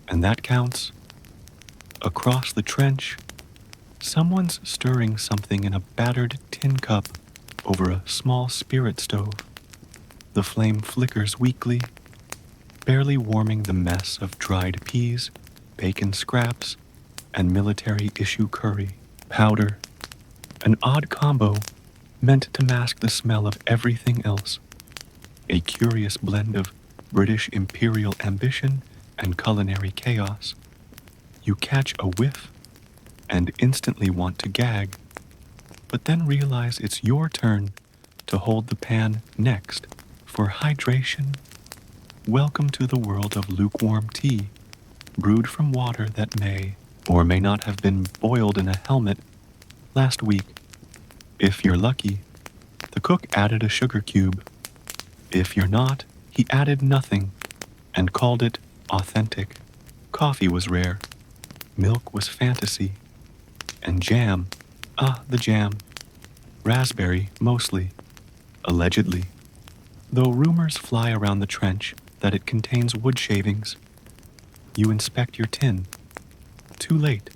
and that counts. Across the trench, someone's stirring something in a battered tin cup over a small spirit stove. The flame flickers weakly, barely warming the mess of dried peas, bacon scraps, and military-issue curry. Powder, an odd combo meant to mask the smell of everything else. A curious blend of British imperial ambition and culinary chaos. You catch a whiff and instantly want to gag, but then realize it's your turn to hold the pan next. For hydration, welcome to the world of lukewarm tea, brewed from water that may or may not have been boiled in a helmet last week. If you're lucky, the cook added a sugar cube. If you're not, he added nothing and called it authentic. Coffee was rare, milk was fantasy, and jam, the jam, raspberry mostly, allegedly, though rumors fly around the trench that it contains wood shavings. You inspect your tin. Too late.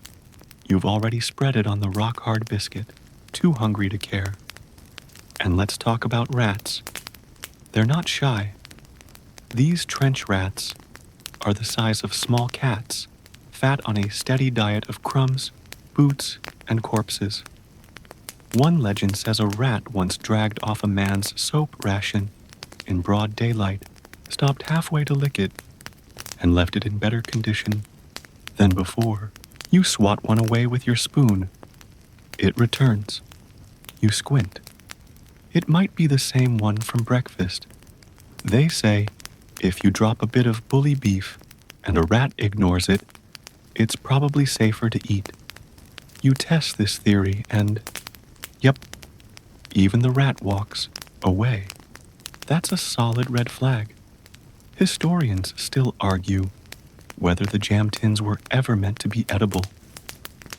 You've already spread it on the rock-hard biscuit, too hungry to care. And let's talk about rats. They're not shy. These trench rats are the size of small cats, fat on a steady diet of crumbs, boots, and corpses. One legend says a rat once dragged off a man's soap ration in broad daylight, stopped halfway to lick it, and left it in better condition than before. You swat one away with your spoon. It returns. You squint. It might be the same one from breakfast. They say if you drop a bit of bully beef and a rat ignores it, it's probably safer to eat. You test this theory and, yep, even the rat walks away. That's a solid red flag. Historians still argue whether the jam tins were ever meant to be edible,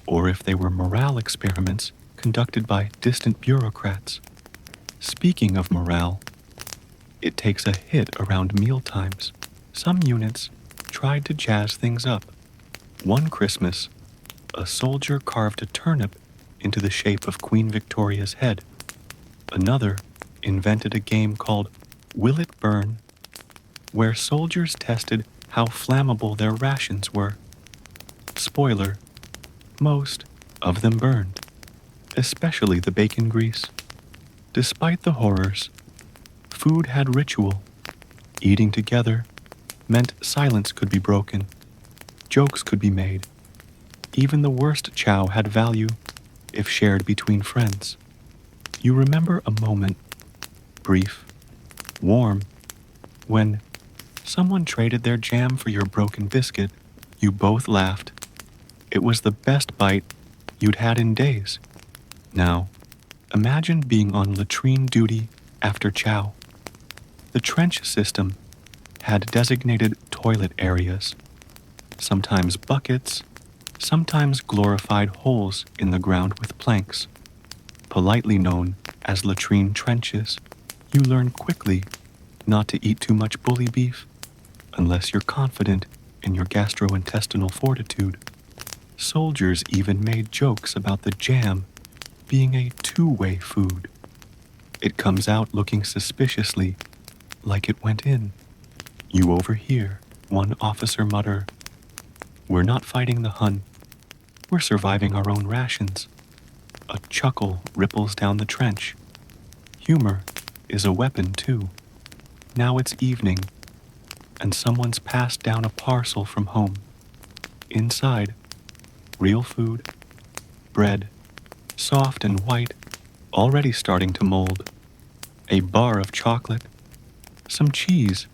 or if they were morale experiments conducted by distant bureaucrats. Speaking of morale, it takes a hit around mealtimes. Some units tried to jazz things up. One Christmas, a soldier carved a turnip into the shape of Queen Victoria's head. Another invented a game called Will It Burn, where soldiers tested how flammable their rations were. Spoiler, most of them burned, especially the bacon grease. Despite the horrors, food had ritual. Eating together meant silence could be broken, jokes could be made. Even the worst chow had value if shared between friends. You remember a moment, brief, warm, when someone traded their jam for your broken biscuit. You both laughed. It was the best bite you'd had in days. Now, imagine being on latrine duty after chow. The trench system had designated toilet areas, sometimes buckets, sometimes glorified holes in the ground with planks, politely known as latrine trenches. You learn quickly not to eat too much bully beef unless you're confident in your gastrointestinal fortitude. Soldiers even made jokes about the jam being a two-way food. It comes out looking suspiciously like it went in. You overhear one officer mutter, "We're not fighting the Hun. We're surviving our own rations." A chuckle ripples down the trench. Humor is a weapon, too. Now it's evening, and someone's passed down a parcel from home. Inside, real food, bread, soft and white, already starting to mold. A bar of chocolate, some cheese.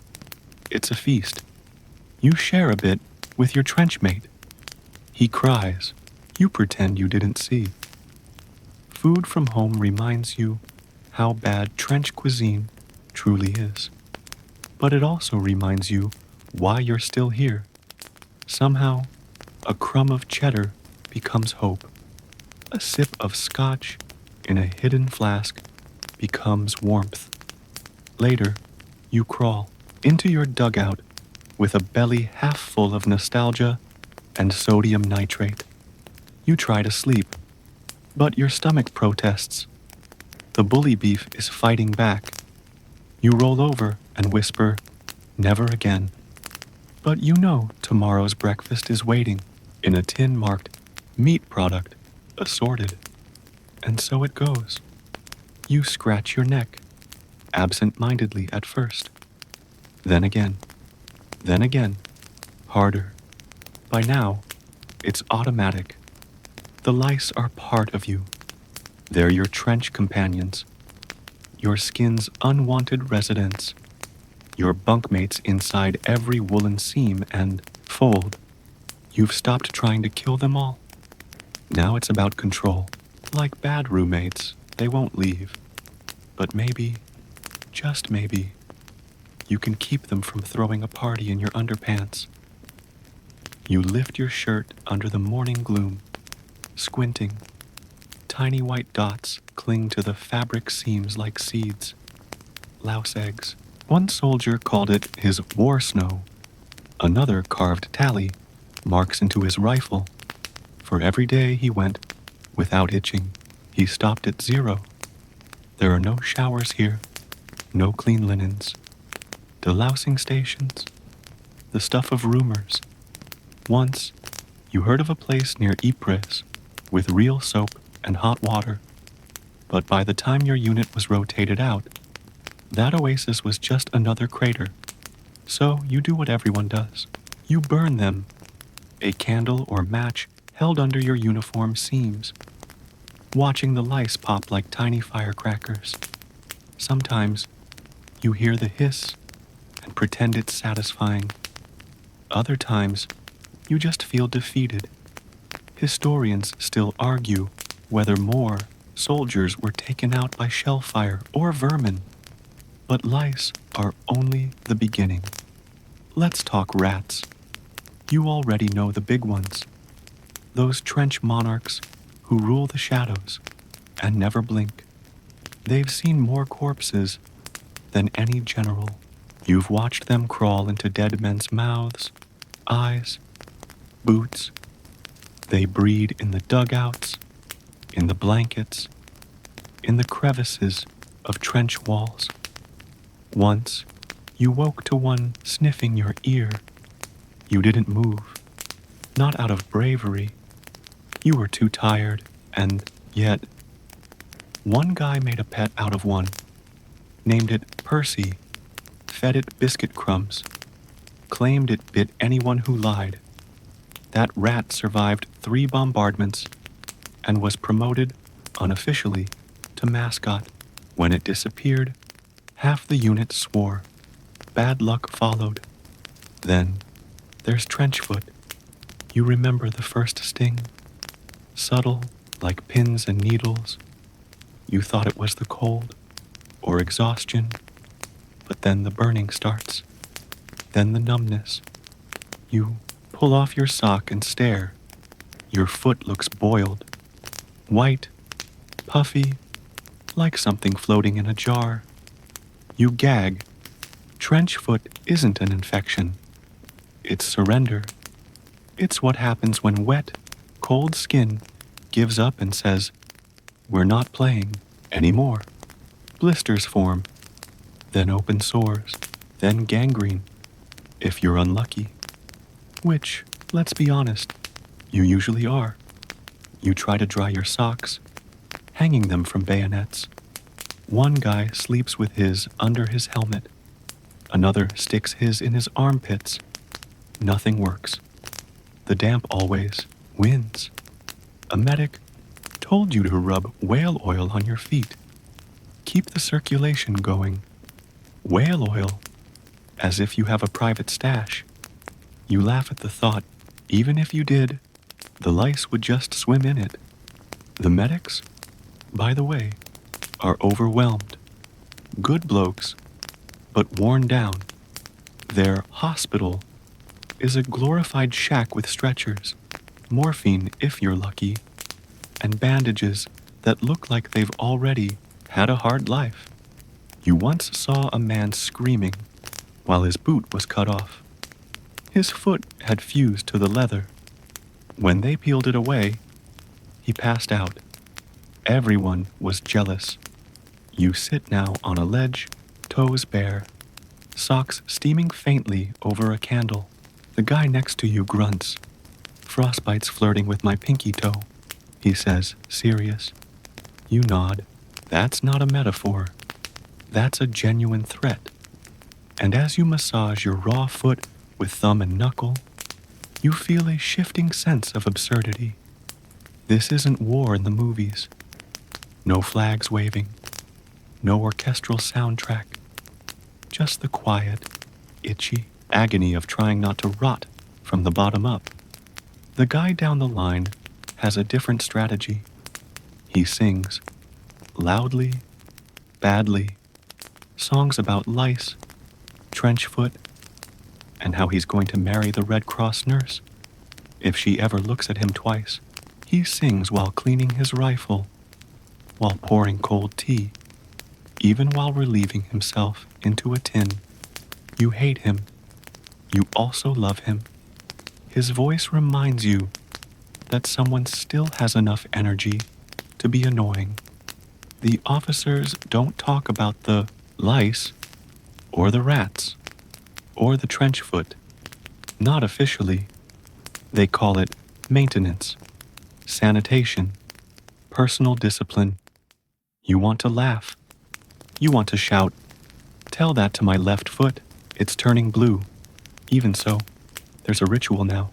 It's a feast. You share a bit with your trenchmate. He cries. You pretend you didn't see. Food from home reminds you how bad trench cuisine truly is. But it also reminds you why you're still here. Somehow, a crumb of cheddar becomes hope. A sip of scotch in a hidden flask becomes warmth. Later, you crawl into your dugout with a belly half full of nostalgia and sodium nitrate. You try to sleep, but your stomach protests. The bully beef is fighting back. You roll over and whisper, "Never again." But you know tomorrow's breakfast is waiting in a tin marked meat product, assorted. And so it goes. You scratch your neck, absent-mindedly at first. Then again, harder. By now, it's automatic. The lice are part of you. They're your trench companions, your skin's unwanted residents, your bunkmates inside every woolen seam and fold. You've stopped trying to kill them all. Now it's about control. Like bad roommates, they won't leave. But maybe, just maybe, you can keep them from throwing a party in your underpants. You lift your shirt under the morning gloom, squinting. Tiny white dots cling to the fabric seams like seeds. Louse eggs. One soldier called it his war snow. Another carved tally marks into his rifle. For every day he went without itching, he stopped at 0. There are no showers here, no clean linens. Delousing stations, the stuff of rumors. Once, you heard of a place near Ypres with real soap and hot water. But by the time your unit was rotated out, that oasis was just another crater. So you do what everyone does. You burn them. A candle or match held under your uniform seams, watching the lice pop like tiny firecrackers. Sometimes you hear the hiss and pretend it's satisfying. Other times, you just feel defeated. Historians still argue whether more soldiers were taken out by shell fire or vermin. But lice are only the beginning. Let's talk rats. You already know the big ones. Those trench monarchs who rule the shadows and never blink. They've seen more corpses than any general. You've watched them crawl into dead men's mouths, eyes, boots. They breed in the dugouts, in the blankets, in the crevices of trench walls. Once, you woke to one sniffing your ear. You didn't move, not out of bravery. You were too tired, and yet, one guy made a pet out of one, named it Percy, fed it biscuit crumbs, claimed it bit anyone who lied. That rat survived 3 bombardments and was promoted unofficially to mascot. When it disappeared, half the unit swore. Bad luck followed. Then, there's Trenchfoot. You remember the first sting? Subtle, like pins and needles. You thought it was the cold or exhaustion, but then the burning starts. Then the numbness. You pull off your sock and stare. Your foot looks boiled, white, puffy, like something floating in a jar. You gag. Trenchfoot isn't an infection. It's surrender. It's what happens when wet, cold skin gives up and says, "We're not playing anymore." Blisters form, then open sores, then gangrene, if you're unlucky. Which, let's be honest, you usually are. You try to dry your socks, hanging them from bayonets. One guy sleeps with his under his helmet. Another sticks his in his armpits. Nothing works. The damp always wins. A medic told you to rub whale oil on your feet. Keep the circulation going. Whale oil, as if you have a private stash. You laugh at the thought. Even if you did, the lice would just swim in it. The medics, by the way, are overwhelmed. Good blokes, but worn down. Their hospital is a glorified shack with stretchers, morphine if you're lucky, and bandages that look like they've already had a hard life. You once saw a man screaming while his boot was cut off. His foot had fused to the leather. When they peeled it away, he passed out. Everyone was jealous. You sit now on a ledge, toes bare, socks steaming faintly over a candle. The guy next to you grunts. Frostbite's flirting with my pinky toe, he says, serious. You nod. That's not a metaphor. That's a genuine threat. And as you massage your raw foot with thumb and knuckle, you feel a shifting sense of absurdity. This isn't war in the movies. No flags waving. No orchestral soundtrack. Just the quiet, itchy agony of trying not to rot from the bottom up. The guy down the line has a different strategy. He sings, loudly, badly, songs about lice, trench foot, and how he's going to marry the Red Cross nurse if she ever looks at him twice. He sings while cleaning his rifle, while pouring cold tea, even while relieving himself into a tin. You hate him. You also love him. His voice reminds you that someone still has enough energy to be annoying. The officers don't talk about the lice or the rats or the trench foot. Not officially. They call it maintenance, sanitation, personal discipline. You want to laugh. You want to shout, "Tell that to my left foot. It's turning blue." Even so, there's a ritual now.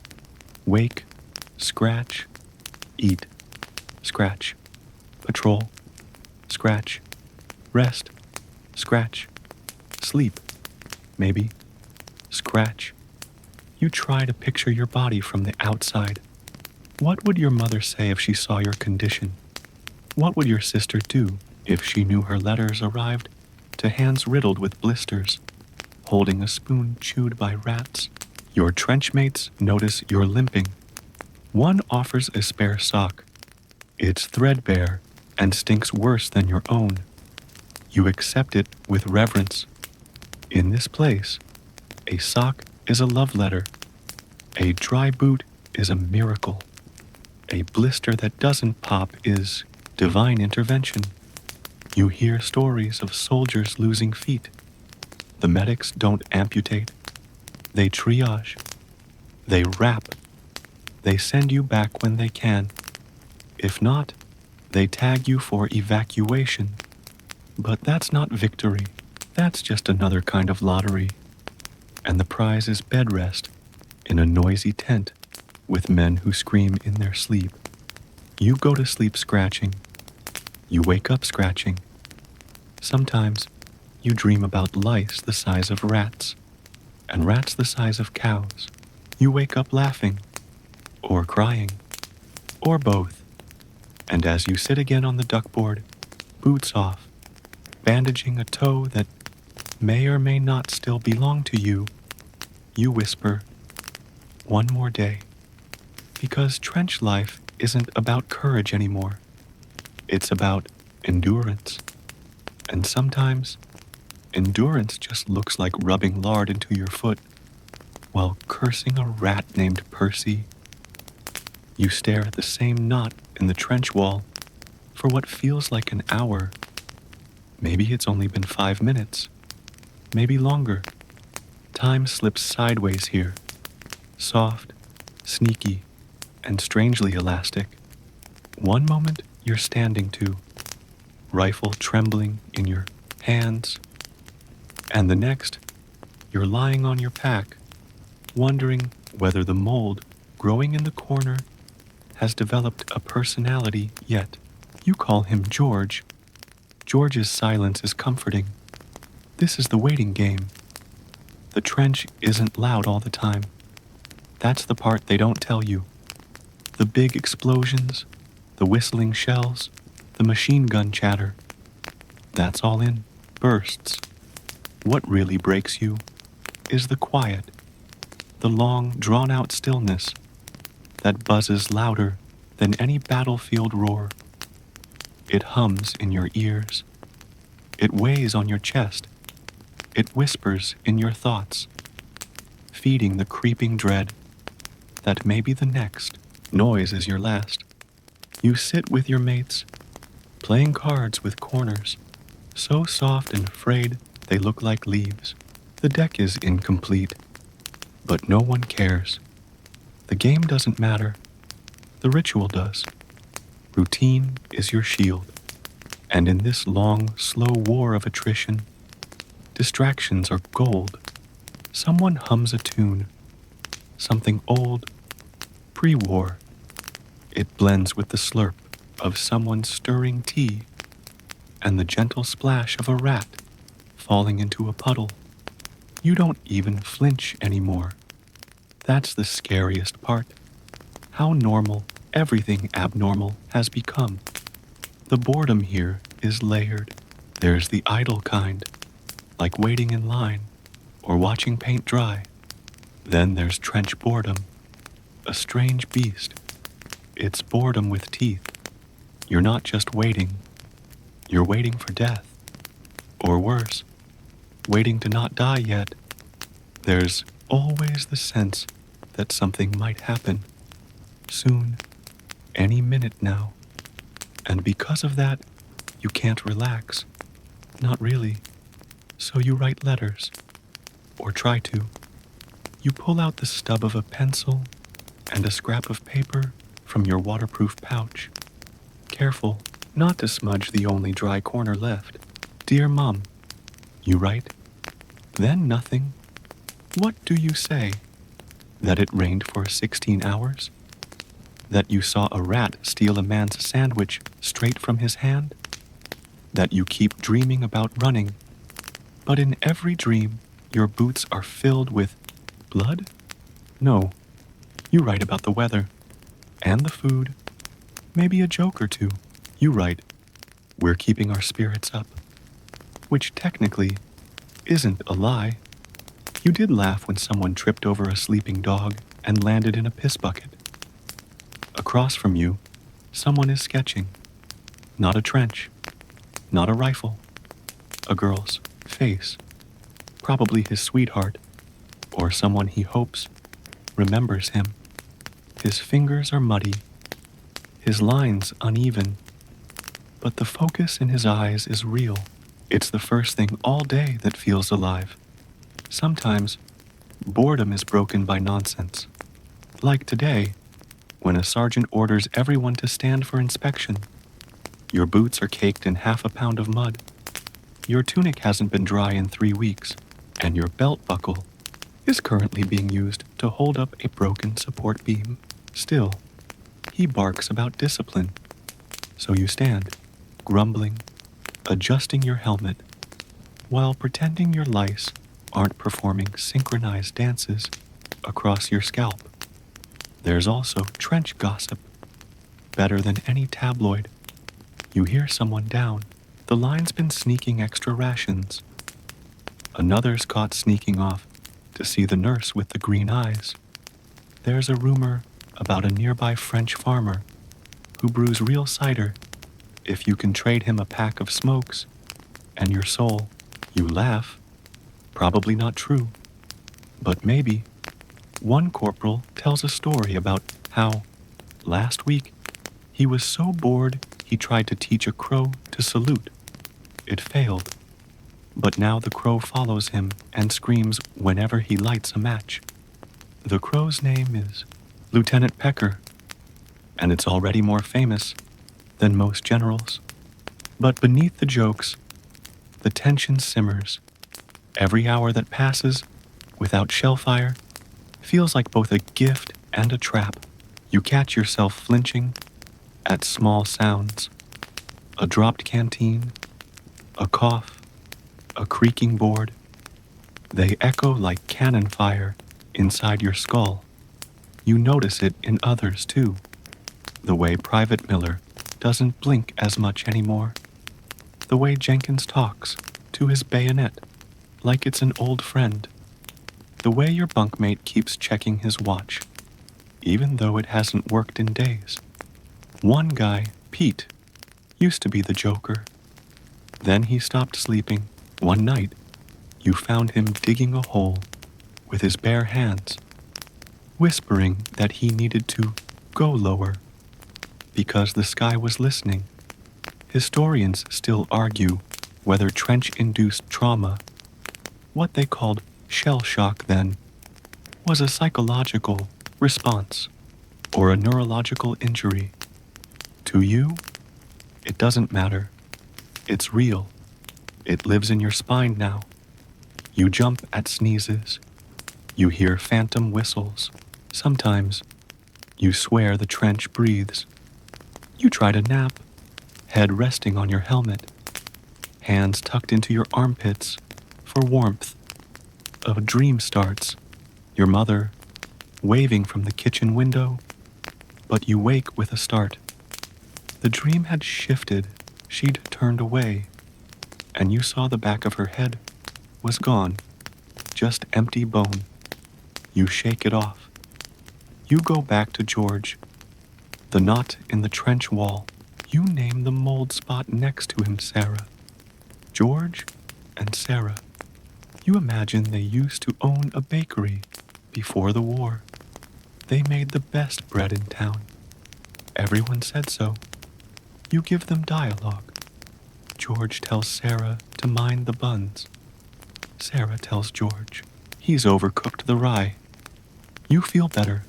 Wake, scratch, eat, scratch, patrol, scratch, rest, scratch, sleep, maybe, scratch. You try to picture your body from the outside. What would your mother say if she saw your condition? What would your sister do if she knew her letters arrived to hands riddled with blisters, holding a spoon chewed by rats? Your trench mates notice you're limping. One offers a spare sock. It's threadbare and stinks worse than your own. You accept it with reverence. In this place, a sock is a love letter. A dry boot is a miracle. A blister that doesn't pop is divine intervention. You hear stories of soldiers losing feet. The medics don't amputate. They triage. They wrap. They send you back when they can. If not, they tag you for evacuation. But that's not victory. That's just another kind of lottery. And the prize is bed rest in a noisy tent with men who scream in their sleep. You go to sleep scratching. You wake up scratching. Sometimes you dream about lice the size of rats and rats the size of cows. You wake up laughing or crying or both. And as you sit again on the duckboard, boots off, bandaging a toe that may or may not still belong to you, you whisper, "One more day." Because trench life isn't about courage anymore. It's about endurance. And sometimes, endurance just looks like rubbing lard into your foot while cursing a rat named Percy. You stare at the same knot in the trench wall for what feels like an hour. Maybe it's only been 5 minutes. Maybe longer. Time slips sideways here. Soft, sneaky, and strangely elastic. One moment you're standing to, rifle trembling in your hands, and the next you're lying on your pack, wondering whether the mold growing in the corner, has developed a personality yet. You call him George. George's silence is comforting. This is the waiting game. The trench isn't loud all the time. That's the part they don't tell you. The big explosions, the whistling shells, the machine gun chatter. That's all in bursts. What really breaks you is the quiet, the long, drawn-out stillness that buzzes louder than any battlefield roar. It hums in your ears. It weighs on your chest. It whispers in your thoughts, feeding the creeping dread that maybe the next noise is your last. You sit with your mates, playing cards with corners, so soft and frayed they look like leaves. The deck is incomplete, but no one cares. The game doesn't matter. The ritual does. Routine is your shield. And in this long, slow war of attrition, distractions are gold. Someone hums a tune, something old, pre-war. It blends with the slurp of someone stirring tea and the gentle splash of a rat falling into a puddle. You don't even flinch anymore. That's the scariest part. How normal everything abnormal has become. The boredom here is layered. There's the idle kind, like waiting in line or watching paint dry. Then there's trench boredom, a strange beast. It's boredom with teeth. You're not just waiting, you're waiting for death. Or worse, waiting to not die yet. There's always the sense that something might happen. Soon, any minute now. And because of that, you can't relax. Not really. So you write letters. Or try to. You pull out the stub of a pencil and a scrap of paper from your waterproof pouch. Careful not to smudge the only dry corner left. Dear Mom, you write. Then nothing. What do you say? That it rained for 16 hours? That you saw a rat steal a man's sandwich straight from his hand? That you keep dreaming about running, but in every dream your boots are filled with blood? No, you write about the weather, and the food, maybe a joke or two. You write, we're keeping our spirits up, which technically isn't a lie. You did laugh when someone tripped over a sleeping dog and landed in a piss bucket. Across from you, someone is sketching. Not a trench, not a rifle, a girl's face, probably his sweetheart, or someone he hopes remembers him. His fingers are muddy, his lines uneven, but the focus in his eyes is real. It's the first thing all day that feels alive. Sometimes, boredom is broken by nonsense. Like today, when a sergeant orders everyone to stand for inspection. Your boots are caked in half a pound of mud. Your tunic hasn't been dry in 3 weeks, and your belt buckle is currently being used to hold up a broken support beam. Still, he barks about discipline. So you stand, grumbling, adjusting your helmet, while pretending your lice aren't performing synchronized dances across your scalp. There's also trench gossip, better than any tabloid. You hear someone down. The line's been sneaking extra rations. Another's caught sneaking off to see the nurse with the green eyes. There's a rumor about a nearby French farmer who brews real cider if you can trade him a pack of smokes and your soul. You laugh. Probably not true, but maybe. One corporal tells a story about how, last week, he was so bored he tried to teach a crow to salute. It failed, but now the crow follows him and screams whenever he lights a match. The crow's name is Lieutenant Pecker, and it's already more famous than most generals. But beneath the jokes, the tension simmers. Every hour that passes without shell fire feels like both a gift and a trap. You catch yourself flinching at small sounds. A dropped canteen, a cough, a creaking board. They echo like cannon fire inside your skull. You notice it in others too. The way Private Miller doesn't blink as much anymore. The way Jenkins talks to his bayonet like it's an old friend. The way your bunkmate keeps checking his watch, even though it hasn't worked in days. One guy, Pete, used to be the joker. Then he stopped sleeping. One night, you found him digging a hole with his bare hands, whispering that he needed to go lower because the sky was listening. Historians still argue whether trench-induced trauma, what they called shell shock then, was a psychological response or a neurological injury. To you, it doesn't matter. It's real. It lives in your spine now. You jump at sneezes. You hear phantom whistles. Sometimes you swear the trench breathes. You try to nap, head resting on your helmet, hands tucked into your armpits for warmth. A dream starts. Your mother waving from the kitchen window, but you wake with a start. The dream had shifted. She'd turned away, and you saw the back of her head was gone, just empty bone. You shake it off. You go back to George, the knot in the trench wall. You name the mold spot next to him, Sarah. George and Sarah. You imagine they used to own a bakery before the war. They made the best bread in town. Everyone said so. You give them dialogue. George tells Sarah to mind the buns. Sarah tells George he's overcooked the rye. You feel better.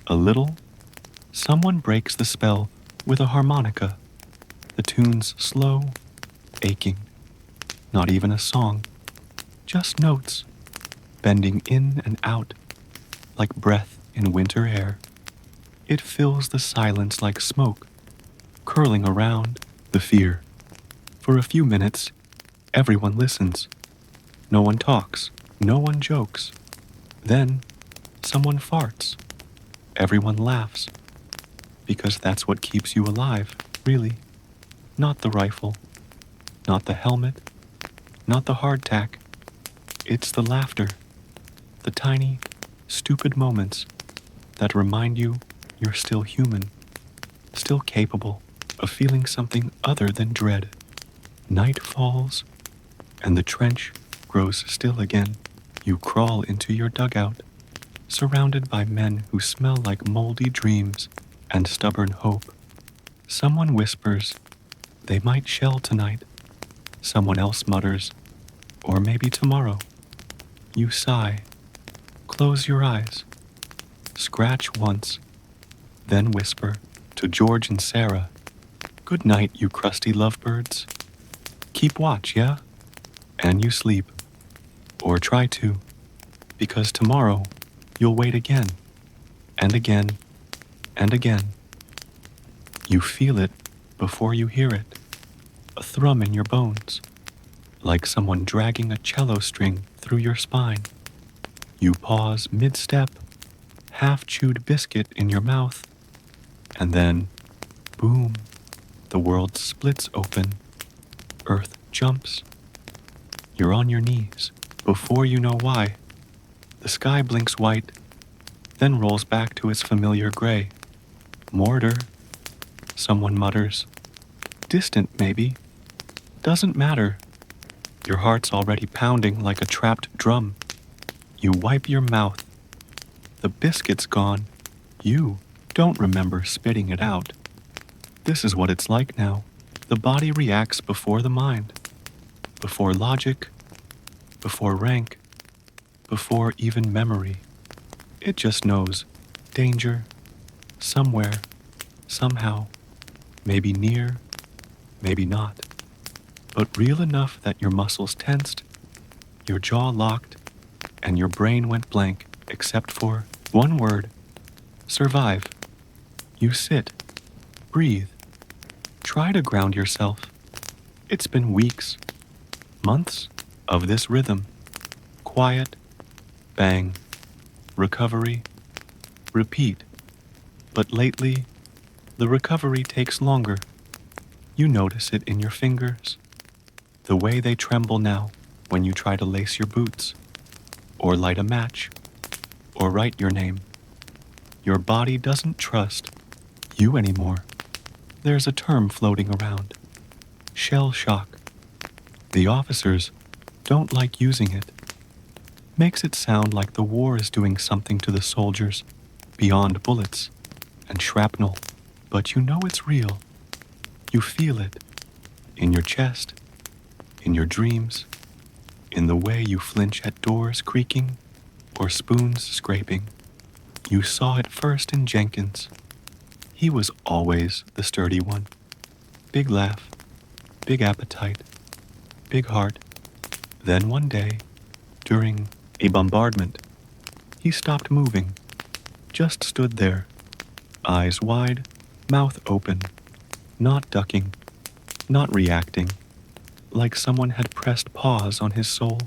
A little. Someone breaks the spell with a harmonica. The tune's slow, aching. Not even a song. Just notes, bending in and out like breath in winter air. It fills the silence like smoke, curling around the fear. For a few minutes, everyone listens. No one talks, no one jokes. Then, someone farts. Everyone laughs. Because that's what keeps you alive, really. Not the rifle, not the helmet, not the hardtack. It's the laughter, the tiny, stupid moments that remind you you're still human, still capable of feeling something other than dread. Night falls, and the trench grows still again. You crawl into your dugout, surrounded by men who smell like moldy dreams and stubborn hope. Someone whispers, they might shell tonight. Someone else mutters, or maybe tomorrow. You sigh, close your eyes, scratch once, then whisper to George and Sarah, good night, you crusty lovebirds. Keep watch, yeah? And you sleep. Or try to, because tomorrow you'll wait again, and again, and again. You feel it before you hear it, a thrum in your bones, like someone dragging a cello string through your spine. You pause mid-step, half-chewed biscuit in your mouth, and then, boom, the world splits open. Earth jumps. You're on your knees. Before you know why, the sky blinks white, then rolls back to its familiar gray. Mortar, someone mutters. Distant, maybe. Doesn't matter. Your heart's already pounding like a trapped drum. You wipe your mouth. The biscuit's gone. You don't remember spitting it out. This is what it's like now. The body reacts before the mind, before logic, before rank, before even memory. It just knows danger, somewhere, somehow, maybe near, maybe not, but real enough that your muscles tensed, your jaw locked, and your brain went blank except for one word, survive. You sit, breathe, try to ground yourself. It's been weeks, months of this rhythm. Quiet, bang, recovery, repeat. But lately, the recovery takes longer. You notice it in your fingers, the way they tremble now when you try to lace your boots, or light a match, or write your name. Your body doesn't trust you anymore. There's a term floating around, shell shock. The officers don't like using it. Makes it sound like the war is doing something to the soldiers beyond bullets and shrapnel. But you know it's real. You feel it in your chest, in your dreams, in the way you flinch at doors creaking or spoons scraping. You saw it first in Jenkins. He was always the sturdy one. Big laugh, big appetite, big heart. Then one day, during a bombardment, he stopped moving, just stood there, eyes wide, mouth open, not ducking, not reacting, like someone had pressed pause on his soul.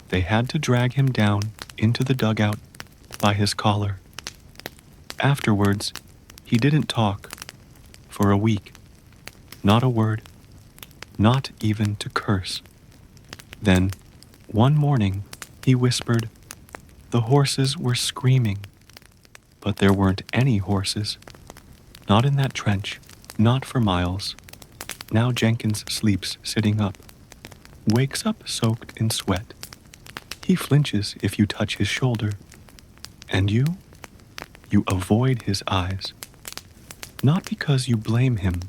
They had to drag him down into the dugout by his collar. Afterwards, he didn't talk for a week. Not a word, not even to curse. Then, one morning, he whispered, "The horses were screaming." But there weren't any horses. Not in that trench, not for miles. Now Jenkins sleeps sitting up, wakes up soaked in sweat. He flinches if you touch his shoulder. And you avoid his eyes. Not because you blame him,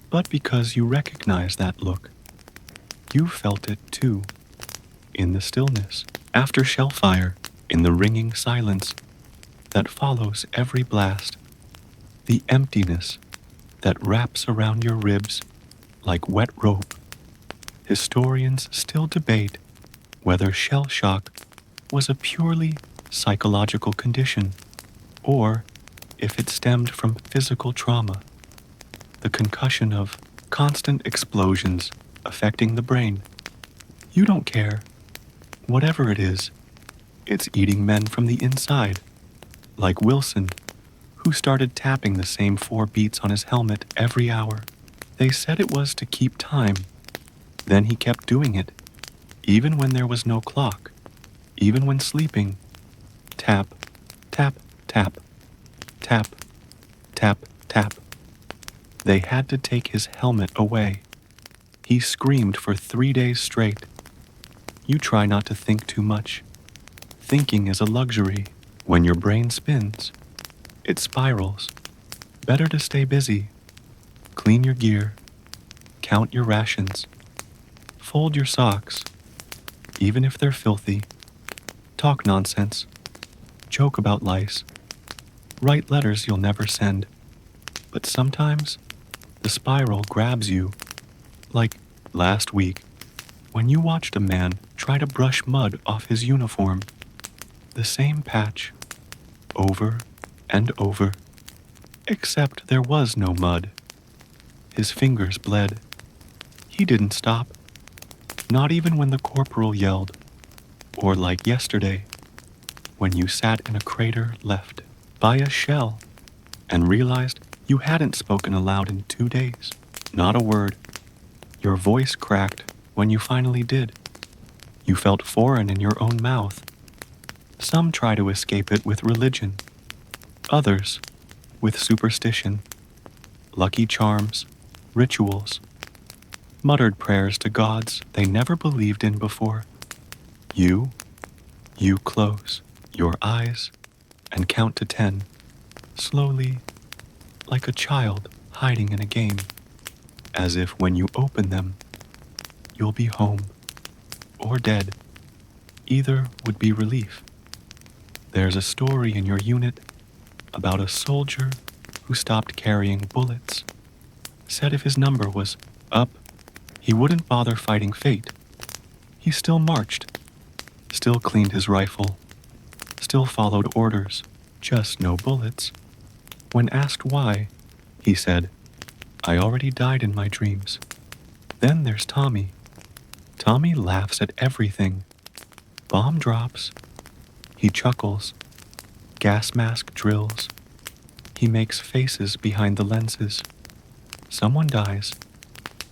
but because you recognize that look. You felt it too, in the stillness, after shell fire, in the ringing silence that follows every blast, the emptiness that wraps around your ribs like wet rope. Historians still debate whether shell shock was a purely psychological condition, or if it stemmed from physical trauma, the concussion of constant explosions affecting the brain. You don't care. Whatever it is, it's eating men from the inside, like Wilson, who started tapping the same 4 beats on his helmet every hour. They said it was to keep time. Then he kept doing it, even when there was no clock, even when sleeping. Tap, tap, tap, tap, tap, tap. They had to take his helmet away. He screamed for 3 days straight. You try not to think too much. Thinking is a luxury. When your brain spins, it spirals. Better to stay busy. Clean your gear. Count your rations. Fold your socks, even if they're filthy. Talk nonsense. Joke about lice. Write letters you'll never send. But sometimes, the spiral grabs you. Like last week, when you watched a man try to brush mud off his uniform. The same patch, over and over, except there was no mud. His fingers bled. He didn't stop, not even when the corporal yelled, or like yesterday, when you sat in a crater left by a shell and realized you hadn't spoken aloud in 2 days. Not a word. Your voice cracked when you finally did. You felt foreign in your own mouth. Some try to escape it with religion. Others with superstition, lucky charms, rituals, muttered prayers to gods they never believed in before. You close your eyes and count to 10, slowly, like a child hiding in a game, as if when you open them, you'll be home or dead. Either would be relief. There's a story in your unit about a soldier who stopped carrying bullets. Said if his number was up, he wouldn't bother fighting fate. He still marched, still cleaned his rifle, still followed orders, just no bullets. When asked why, he said, "I already died in my dreams." Then there's Tommy. Tommy laughs at everything. Bomb drops. He chuckles. Gas mask drills. He makes faces behind the lenses. Someone dies.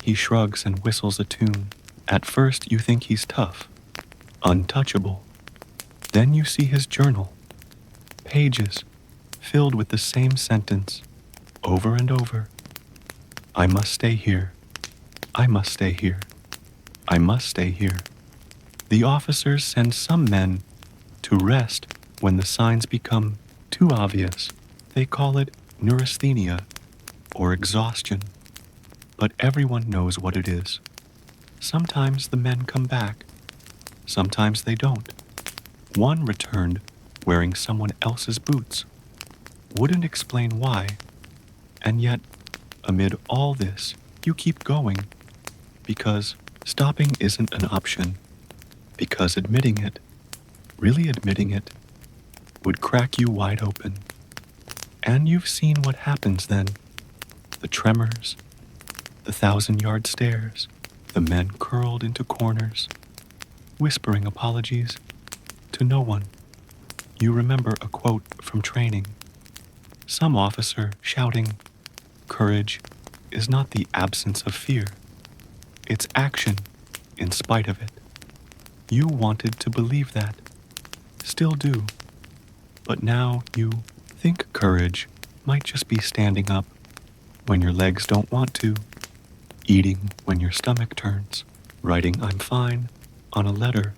He shrugs and whistles a tune. At first you think he's tough, untouchable. Then you see his journal. Pages filled with the same sentence, over and over. I must stay here. I must stay here. I must stay here. The officers send some men to rest when the signs become too obvious. They call it neurasthenia or exhaustion. But everyone knows what it is. Sometimes the men come back. Sometimes they don't. One returned wearing someone else's boots. Wouldn't explain why. And yet, amid all this, you keep going. Because stopping isn't an option. Because admitting it, really admitting it, would crack you wide open. And you've seen what happens then. The tremors, the 1,000-yard stares, the men curled into corners, whispering apologies to no one. You remember a quote from training. Some officer shouting, "Courage is not the absence of fear. It's action in spite of it." You wanted to believe that. Still do. But now you think courage might just be standing up when your legs don't want to, eating when your stomach turns, writing "I'm fine" on a letter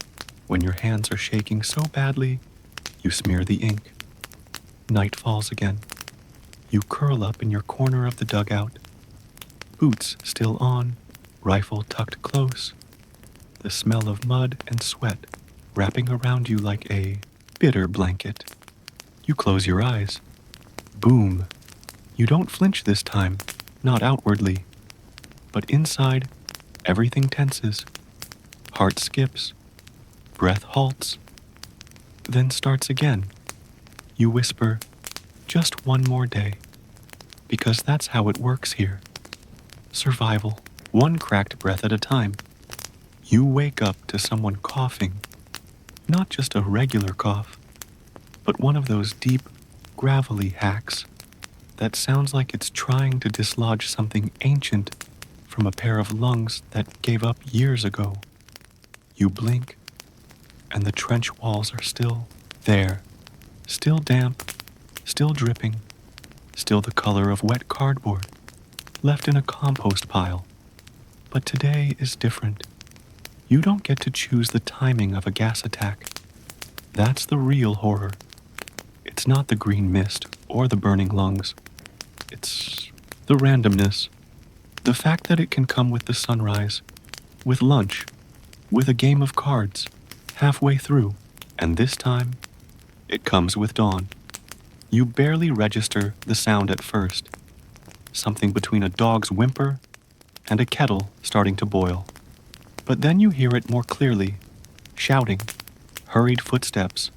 when your hands are shaking so badly you smear the ink. Night falls again. You curl up in your corner of the dugout, boots still on, rifle tucked close, the smell of mud and sweat wrapping around you like a bitter blanket. You close your eyes. Boom. You don't flinch this time, not outwardly. But inside, everything tenses. Heart skips. Breath halts. Then starts again. You whisper, "Just one more day." Because that's how it works here. Survival, one cracked breath at a time. You wake up to someone coughing. Not just a regular cough, but one of those deep, gravelly hacks that sounds like it's trying to dislodge something ancient from a pair of lungs that gave up years ago. You blink, and the trench walls are still there, still damp, still dripping, still the color of wet cardboard, left in a compost pile. But today is different. You don't get to choose the timing of a gas attack. That's the real horror. It's not the green mist or the burning lungs. It's the randomness. The fact that it can come with the sunrise, with lunch, with a game of cards, halfway through, and this time, it comes with dawn. You barely register the sound at first. Something between a dog's whimper and a kettle starting to boil. But then you hear it more clearly, shouting, hurried footsteps,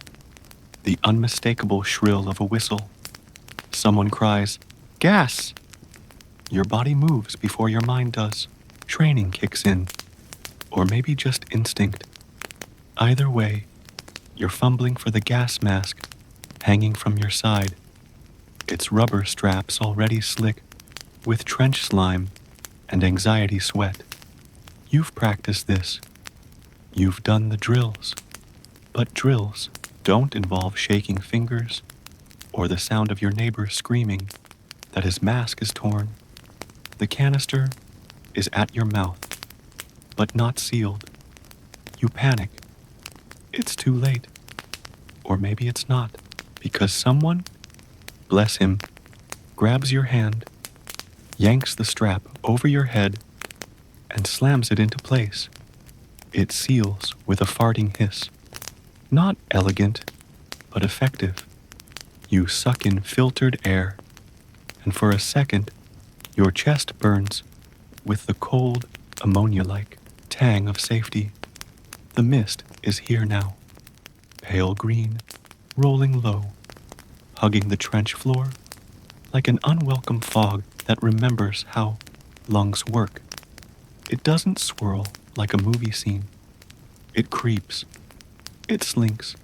the unmistakable shrill of a whistle. Someone cries, "Gas!" Your body moves before your mind does. Training kicks in, or maybe just instinct. Either way, you're fumbling for the gas mask hanging from your side. Its rubber straps already slick with trench slime and anxiety sweat. You've practiced this. You've done the drills. But drills don't involve shaking fingers or the sound of your neighbor screaming that his mask is torn. The canister is at your mouth, but not sealed. You panic. It's too late. Or maybe it's not, because someone, bless him, grabs your hand, yanks the strap over your head, and slams it into place. It seals with a farting hiss. Not elegant, but effective. You suck in filtered air, and for a second, your chest burns with the cold, ammonia-like tang of safety. The mist is here now, pale green, rolling low, hugging the trench floor like an unwelcome fog that remembers how lungs work. It doesn't swirl like a movie scene. It creeps, it slinks,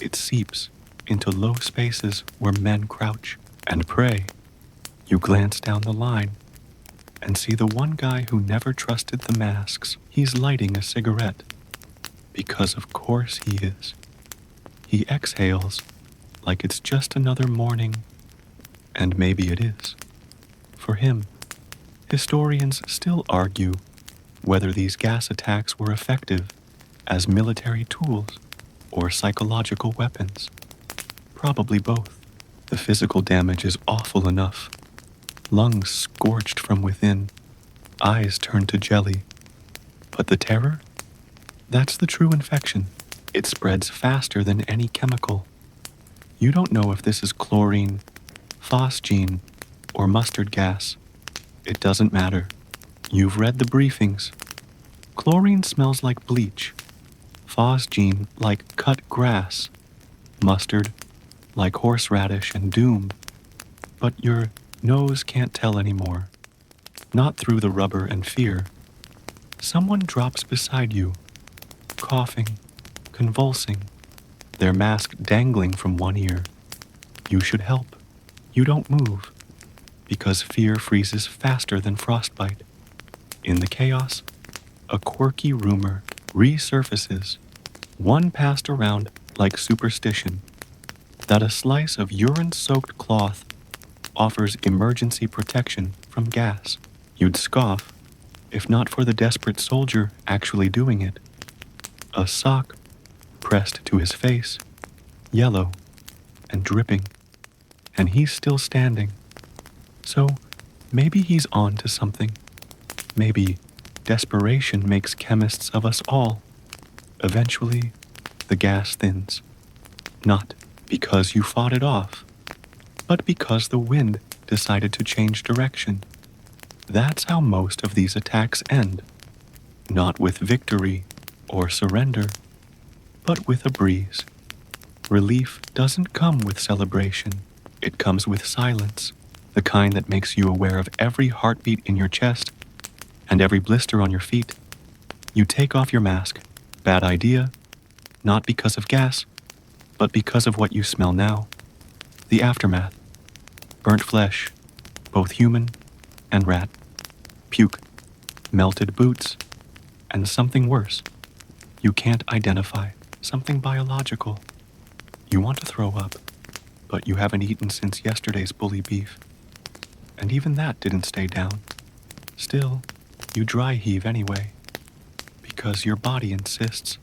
it seeps into low spaces where men crouch and pray. You glance down the line and see the one guy who never trusted the masks. He's lighting a cigarette, because of course he is. He exhales like it's just another morning, and maybe it is. For him, historians still argue whether these gas attacks were effective as military tools or psychological weapons. Probably both. The physical damage is awful enough. Lungs scorched from within, eyes turned to jelly. But the terror? That's the true infection. It spreads faster than any chemical. You don't know if this is chlorine, phosgene, or mustard gas. It doesn't matter. You've read the briefings. Chlorine smells like bleach, phosgene like cut grass, mustard like horseradish and doom. But your nose can't tell anymore. Not through the rubber and fear. Someone drops beside you, coughing, convulsing, their mask dangling from one ear. You should help. You don't move, because fear freezes faster than frostbite. In the chaos, a quirky rumor resurfaces, one passed around like superstition, that a slice of urine-soaked cloth offers emergency protection from gas. You'd scoff, if not for the desperate soldier actually doing it. A sock pressed to his face, yellow and dripping, and he's still standing. So maybe he's on to something. Maybe desperation makes chemists of us all. Eventually, the gas thins. Not because you fought it off, but because the wind decided to change direction. That's how most of these attacks end. Not with victory or surrender, but with a breeze. Relief doesn't come with celebration. It comes with silence, the kind that makes you aware of every heartbeat in your chest and every blister on your feet. You take off your mask. Bad idea. Not because of gas, but because of what you smell now. The aftermath. Burnt flesh, both human and rat. Puke, melted boots, and something worse. You can't identify. Something biological. You want to throw up, but you haven't eaten since yesterday's bully beef. And even that didn't stay down. Still, you dry heave anyway, because your body insists.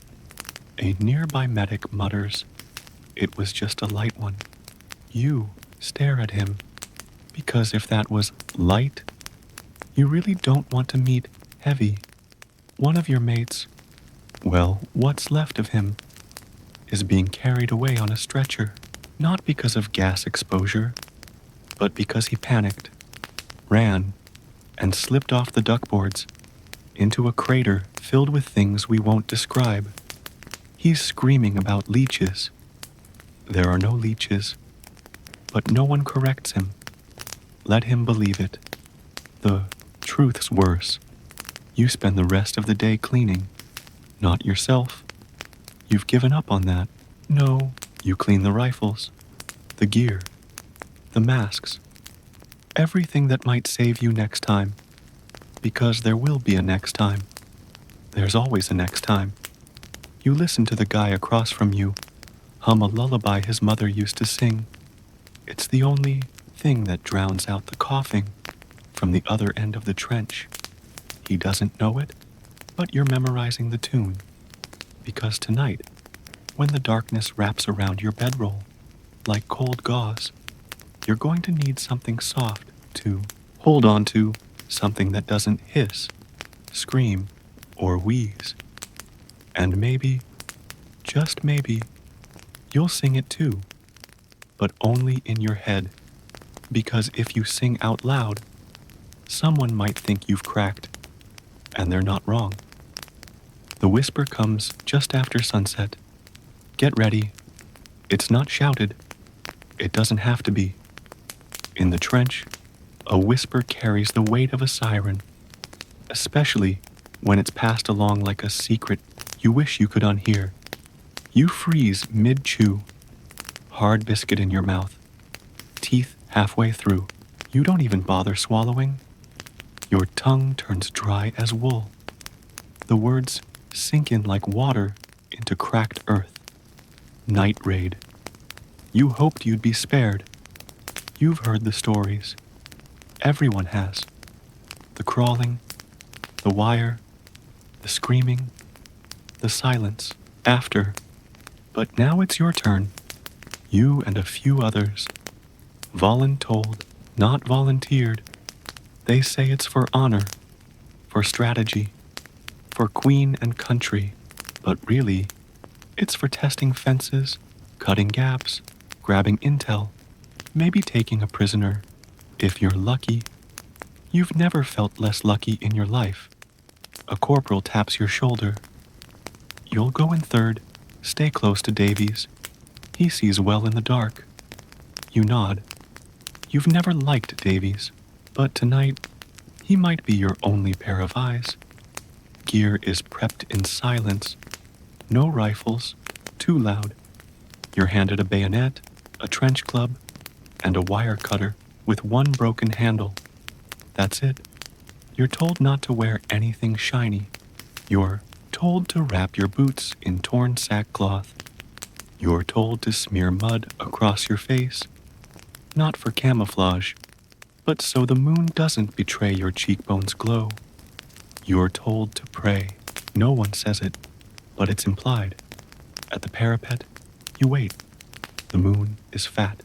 A nearby medic mutters, "It was just a light one." You stare at him, because if that was light, you really don't want to meet heavy. One of your mates, well, what's left of him, is being carried away on a stretcher, not because of gas exposure, but because he panicked, ran, and slipped off the duckboards into a crater filled with things we won't describe. He's screaming about leeches. There are no leeches, but no one corrects him. Let him believe it. The truth's worse. You spend the rest of the day cleaning. Not yourself. You've given up on that. No, you clean the rifles, the gear, the masks, everything that might save you next time. Because there will be a next time. There's always a next time. You listen to the guy across from you hum a lullaby his mother used to sing. It's the only thing that drowns out the coughing from the other end of the trench. He doesn't know it, but you're memorizing the tune. Because tonight, when the darkness wraps around your bedroll like cold gauze, you're going to need something soft to hold on to, something that doesn't hiss, scream, or wheeze. And maybe, just maybe, you'll sing it too, but only in your head, because if you sing out loud, someone might think you've cracked, and they're not wrong. The whisper comes just after sunset. Get ready. It's not shouted. It doesn't have to be. In the trench, a whisper carries the weight of a siren, especially when it's passed along like a secret you wish you could unhear. You freeze mid-chew, hard biscuit in your mouth, teeth halfway through. You don't even bother swallowing. Your tongue turns dry as wool. The words sink in like water into cracked earth. Night raid. You hoped you'd be spared. You've heard the stories. Everyone has. The crawling, the wire, the screaming, the silence after. But now it's your turn. You and a few others. Voluntold, not volunteered. They say it's for honor, for strategy, for queen and country. But really, it's for testing fences, cutting gaps, grabbing intel, maybe taking a prisoner. If you're lucky, you've never felt less lucky in your life. A corporal taps your shoulder. You'll go in third, stay close to Davies. He sees well in the dark. You nod. You've never liked Davies, but tonight, he might be your only pair of eyes. Gear is prepped in silence. No rifles, too loud. You're handed a bayonet, a trench club, and a wire cutter with one broken handle. That's it. You're told not to wear anything shiny. You're told to wrap your boots in torn sackcloth. You're told to smear mud across your face, not for camouflage, but so the moon doesn't betray your cheekbones' glow. You're told to pray. No one says it, but it's implied. At the parapet, you wait. The moon is fat,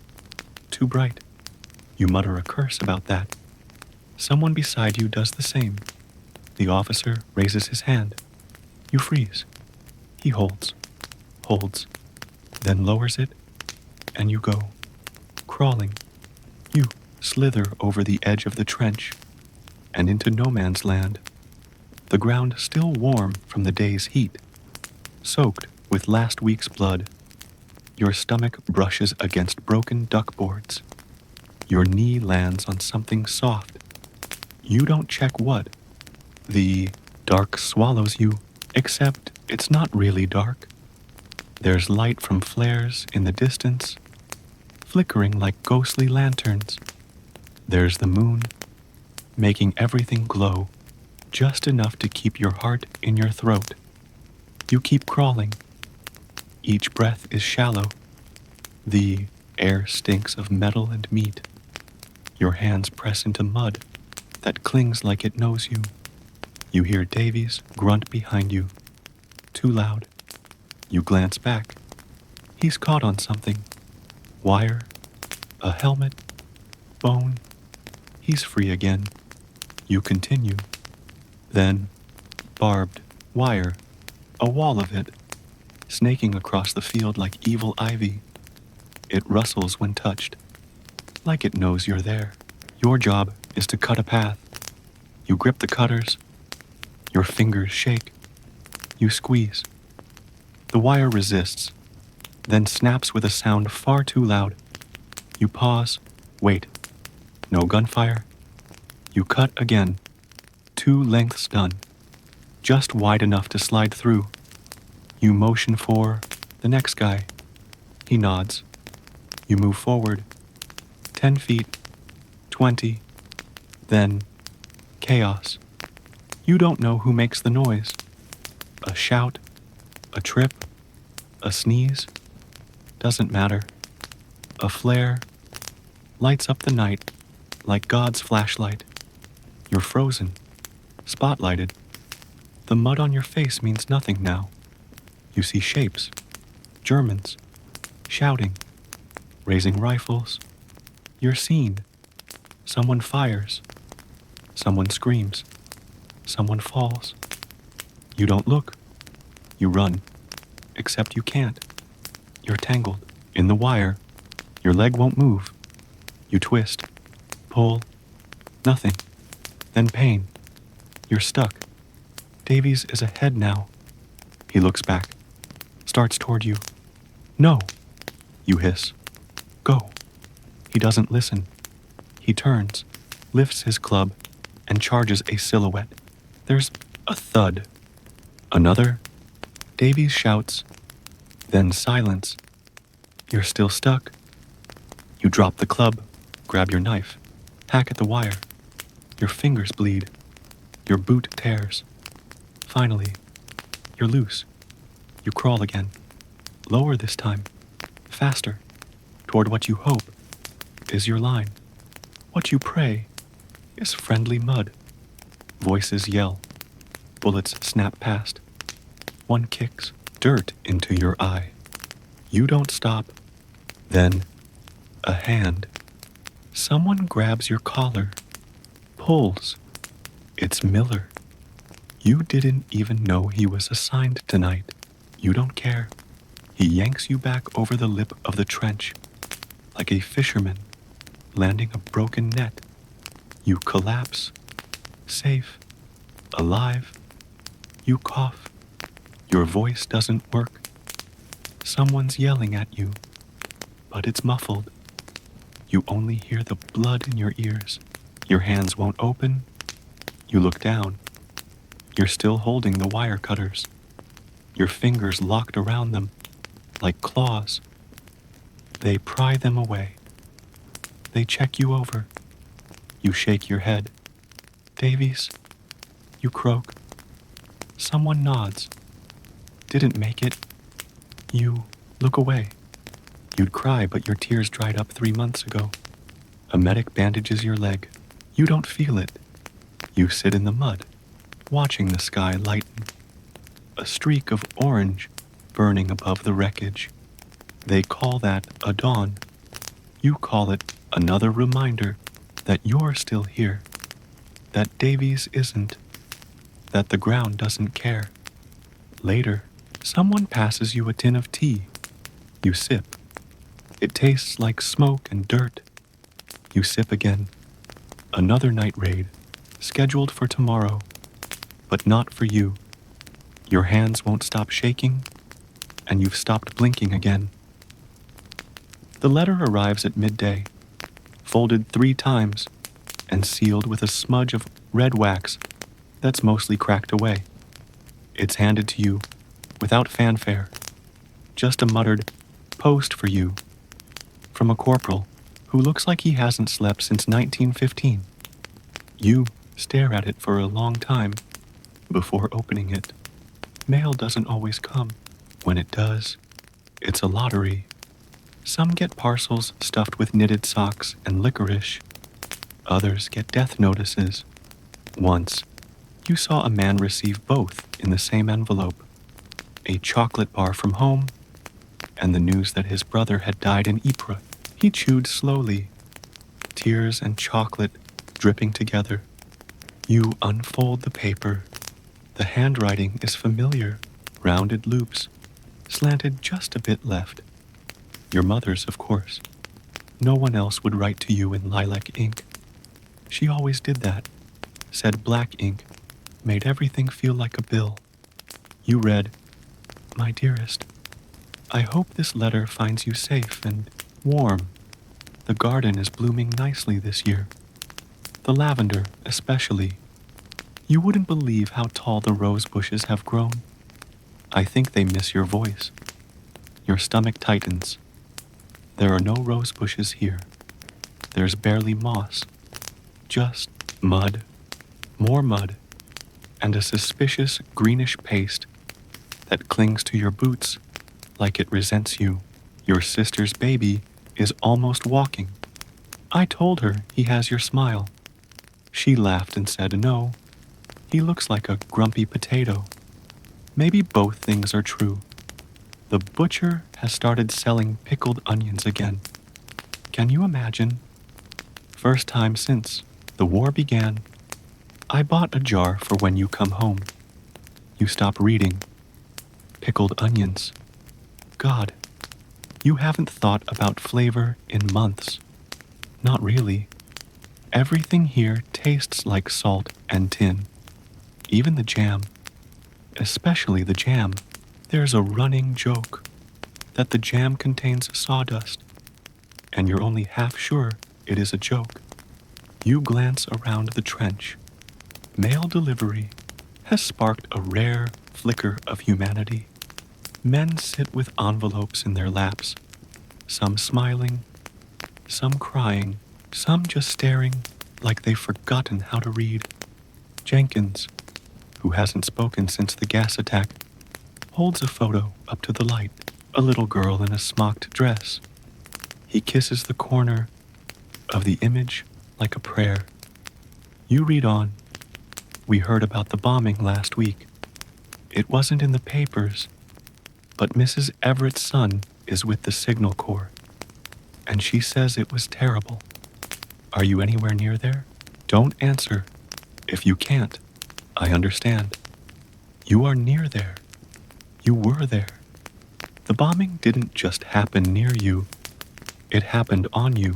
too bright. You mutter a curse about that. Someone beside you does the same. The officer raises his hand. You freeze. He holds, then lowers it, and you go. Crawling, you slither over the edge of the trench and into no man's land. The ground still warm from the day's heat, soaked with last week's blood. Your stomach brushes against broken duckboards. Your knee lands on something soft. You don't check what. The dark swallows you, except it's not really dark. There's light from flares in the distance, flickering like ghostly lanterns. There's the moon, making everything glow, just enough to keep your heart in your throat. You keep crawling. Each breath is shallow. The air stinks of metal and meat. Your hands press into mud that clings like it knows you. You hear Davies grunt behind you. Too loud. You glance back. He's caught on something. Wire, a helmet, bone. He's free again. You continue. Then, barbed wire, a wall of it, snaking across the field like evil ivy. It rustles when touched, like it knows you're there. Your job is to cut a path. You grip the cutters. Your fingers shake. You squeeze. The wire resists, then snaps with a sound far too loud. You pause. Wait. No gunfire. You cut again. 2 lengths done. Just wide enough to slide through. You motion for the next guy. He nods. You move forward. 10 feet. 20. Then, chaos. You don't know who makes the noise. A shout, a trip, a sneeze. Doesn't matter. A flare lights up the night like God's flashlight. You're frozen, spotlighted. The mud on your face means nothing now. You see shapes, Germans, shouting, raising rifles. You're seen. Someone fires. Someone screams. Someone falls. You don't look. You run. Except you can't. You're tangled in the wire. Your leg won't move. You twist. Pull. Nothing. Then pain. You're stuck. Davies is ahead now. He looks back. Starts toward you. No. You hiss. Go. He doesn't listen. He turns, lifts his club, and charges a silhouette. There's a thud. Another. Davies shouts. Then silence. You're still stuck. You drop the club, grab your knife, hack at the wire. Your fingers bleed. Your boot tears. Finally, you're loose. You crawl again. Lower this time. Faster. Toward what you hope is your line. What you pray is friendly mud. Voices yell. Bullets snap past. One kicks dirt into your eye. You don't stop. Then, a hand. Someone grabs your collar. Pulls. It's Miller. You didn't even know he was assigned tonight. You don't care. He yanks you back over the lip of the trench, like a fisherman landing a broken net. You collapse. Safe. Alive. You cough. Your voice doesn't work. Someone's yelling at you, but it's muffled. You only hear the blood in your ears. Your hands won't open. You look down. You're still holding the wire cutters. Your fingers locked around them, like claws. They pry them away. They check you over. You shake your head. Davies, you croak. Someone nods. Didn't make it. You look away. You'd cry, but your tears dried up 3 months ago. A medic bandages your leg. You don't feel it. You sit in the mud, watching the sky lighten. A streak of orange burning above the wreckage. They call that a dawn. You call it another reminder that you're still here, that Davies isn't, that the ground doesn't care. Later, someone passes you a tin of tea. You sip. It tastes like smoke and dirt. You sip again. Another night raid, scheduled for tomorrow, but not for you. Your hands won't stop shaking, and you've stopped blinking again. The letter arrives at midday, folded 3 times, and sealed with a smudge of red wax that's mostly cracked away. It's handed to you, without fanfare, just a muttered post for you, from a corporal who looks like he hasn't slept since 1915. You stare at it for a long time before opening it. Mail doesn't always come. When it does, it's a lottery. Some get parcels stuffed with knitted socks and licorice. Others get death notices. Once, you saw a man receive both in the same envelope. A chocolate bar from home, and the news that his brother had died in Ypres. He chewed slowly, tears and chocolate dripping together. You unfold the paper. The handwriting is familiar, rounded loops, slanted just a bit left. Your mother's, of course. No one else would write to you in lilac ink. She always did that, said black ink, made everything feel like a bill. You read, "My dearest, I hope this letter finds you safe and warm. The garden is blooming nicely this year. The lavender, especially. You wouldn't believe how tall the rose bushes have grown. I think they miss your voice. Your stomach tightens. There are no rose bushes here. There's barely moss. Just mud, more mud, and a suspicious greenish paste that clings to your boots like it resents you. Your sister's baby is almost walking. I told her he has your smile. She laughed and said no. He looks like a grumpy potato. Maybe both things are true. The butcher has started selling pickled onions again. Can you imagine? First time since the war began. I bought a jar for when you come home. You stop reading. Pickled onions. God, you haven't thought about flavor in months. Not really. Everything here tastes like salt and tin. Even the jam. Especially the jam. There's a running joke that the jam contains sawdust, and you're only half sure it is a joke. You glance around the trench. Mail delivery has sparked a rare flicker of humanity. Men sit with envelopes in their laps, some smiling, some crying, some just staring like they've forgotten how to read. Jenkins, who hasn't spoken since the gas attack, holds a photo up to the light, a little girl in a smocked dress. He kisses the corner of the image like a prayer. You read on. We heard about the bombing last week. It wasn't in the papers, but Mrs. Everett's son is with the Signal Corps, and she says it was terrible. Are you anywhere near there? Don't answer. If you can't, I understand. You are near there. You were there. The bombing didn't just happen near you. It happened on you.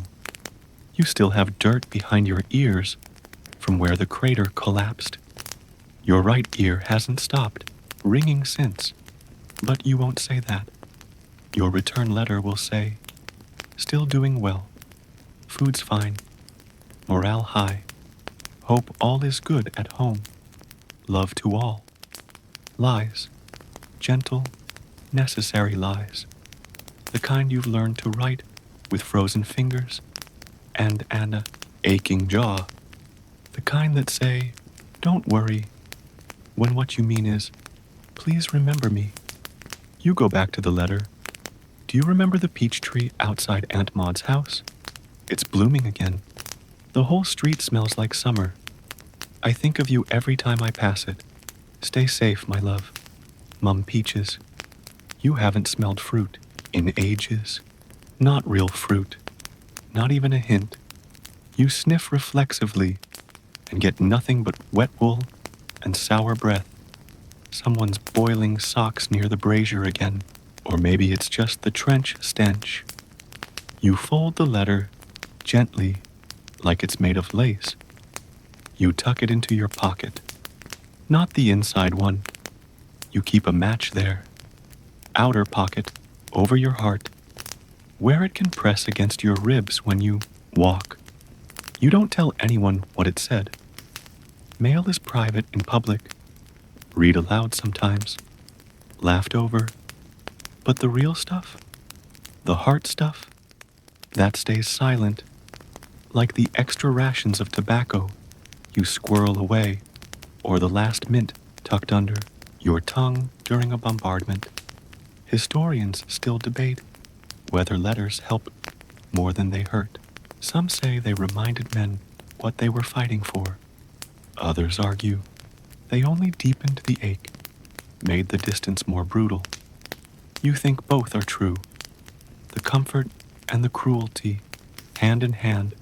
You still have dirt behind your ears from where the crater collapsed. Your right ear hasn't stopped ringing since, but you won't say that. Your return letter will say, still doing well. Food's fine. Morale high. Hope all is good at home. Love to all. Lies. Gentle, necessary lies. The kind you've learned to write with frozen fingers and an aching jaw. The kind that say, don't worry, when what you mean is, please remember me. You go back to the letter. Do you remember the peach tree outside Aunt Maud's house? It's blooming again. The whole street smells like summer. I think of you every time I pass it. Stay safe, my love. Mum Peaches. You haven't smelled fruit in ages. Not real fruit. Not even a hint. You sniff reflexively and get nothing but wet wool and sour breath. Someone's boiling socks near the brazier again, or maybe it's just the trench stench. You fold the letter gently, like it's made of lace. You tuck it into your pocket, not the inside one. You keep a match there, outer pocket, over your heart, where it can press against your ribs when you walk. You don't tell anyone what it said. Mail is private in public. Read aloud sometimes. Laughed over. But the real stuff, the heart stuff, that stays silent, like the extra rations of tobacco you squirrel away, or the last mint tucked under your tongue during a bombardment. Historians still debate whether letters help more than they hurt. Some say they reminded men what they were fighting for. Others argue they only deepened the ache, made the distance more brutal. You think both are true, the comfort and the cruelty, hand in hand,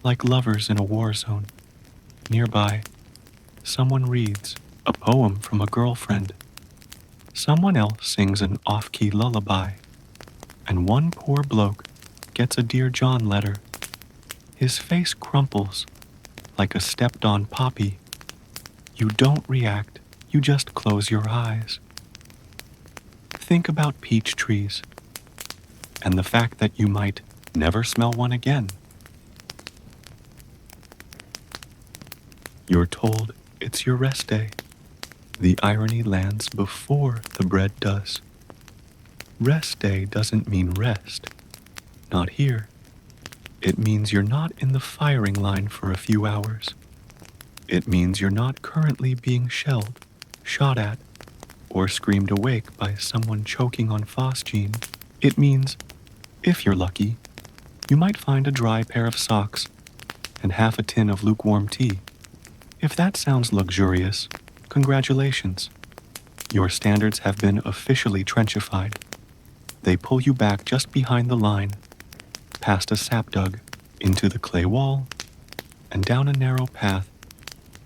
like lovers in a war zone. Nearby, someone reads a poem from a girlfriend. Someone else sings an off-key lullaby, and one poor bloke gets a Dear John letter. His face crumples like a stepped-on poppy. You don't react, you just close your eyes. Think about peach trees, and the fact that you might never smell one again. You're told it's your rest day. The irony lands before the bread does. Rest day doesn't mean rest. Not here. It means you're not in the firing line for a few hours. It means you're not currently being shelled, shot at, or screamed awake by someone choking on phosgene. It means, if you're lucky, you might find a dry pair of socks and half a tin of lukewarm tea. If that sounds luxurious, congratulations. Your standards have been officially trenchified. They pull you back just behind the line, past a sap dug, into the clay wall, and down a narrow path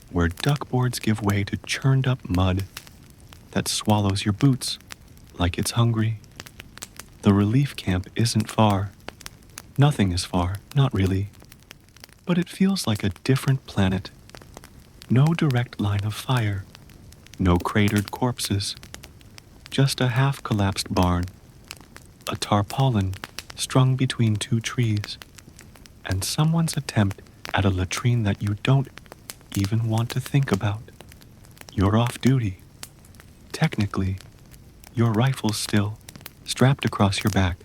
where duckboards give way to churned up mud that swallows your boots like it's hungry. The relief camp isn't far. Nothing is far, not really. But it feels like a different planet. No direct line of fire, no cratered corpses, just a half-collapsed barn, a tarpaulin strung between two trees, and someone's attempt at a latrine that you don't even want to think about. You're off duty. Technically, your rifle's still strapped across your back.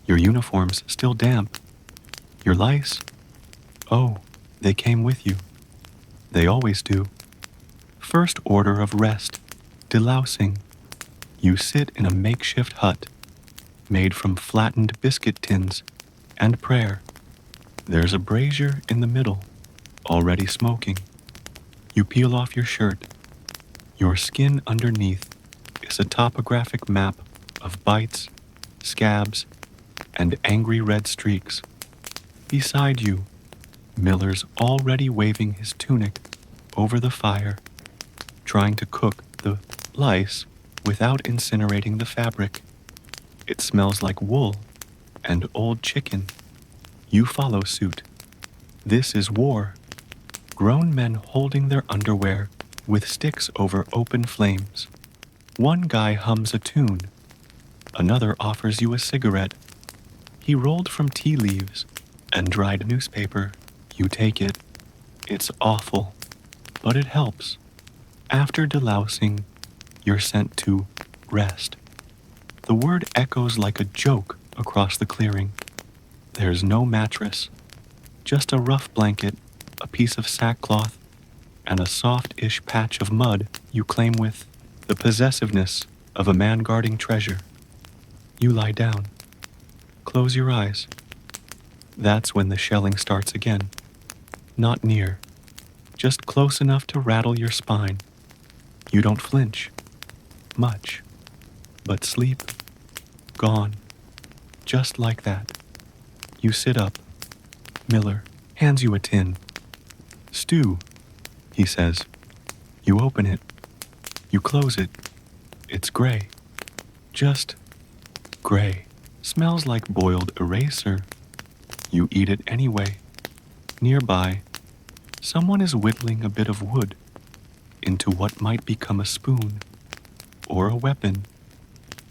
Your uniform's still damp. Your lice? Oh, they came with you. They always do. First order of rest, delousing. You sit in a makeshift hut, made from flattened biscuit tins and prayer. There's a brazier in the middle, already smoking. You peel off your shirt. Your skin underneath is a topographic map of bites, scabs, and angry red streaks. Beside you, Miller's already waving his tunic over the fire, trying to cook the lice without incinerating the fabric. It smells like wool and old chicken. You follow suit. This is war. Grown men holding their underwear with sticks over open flames. One guy hums a tune. Another offers you a cigarette. He rolled from tea leaves and dried newspaper. You take it. It's awful, but it helps. After delousing, you're sent to rest. The word echoes like a joke across the clearing. There's no mattress, just a rough blanket, a piece of sackcloth, and a soft-ish patch of mud you claim with the possessiveness of a man guarding treasure. You lie down. Close your eyes. That's when the shelling starts again. Not near, just close enough to rattle your spine. You don't flinch. Much. But sleep, gone. Just like that. You sit up. Miller hands you a tin. Stew, he says. You open it. You close it. It's gray. Just gray. Smells like boiled eraser. You eat it anyway. Nearby, someone is whittling a bit of wood into what might become a spoon, or a weapon,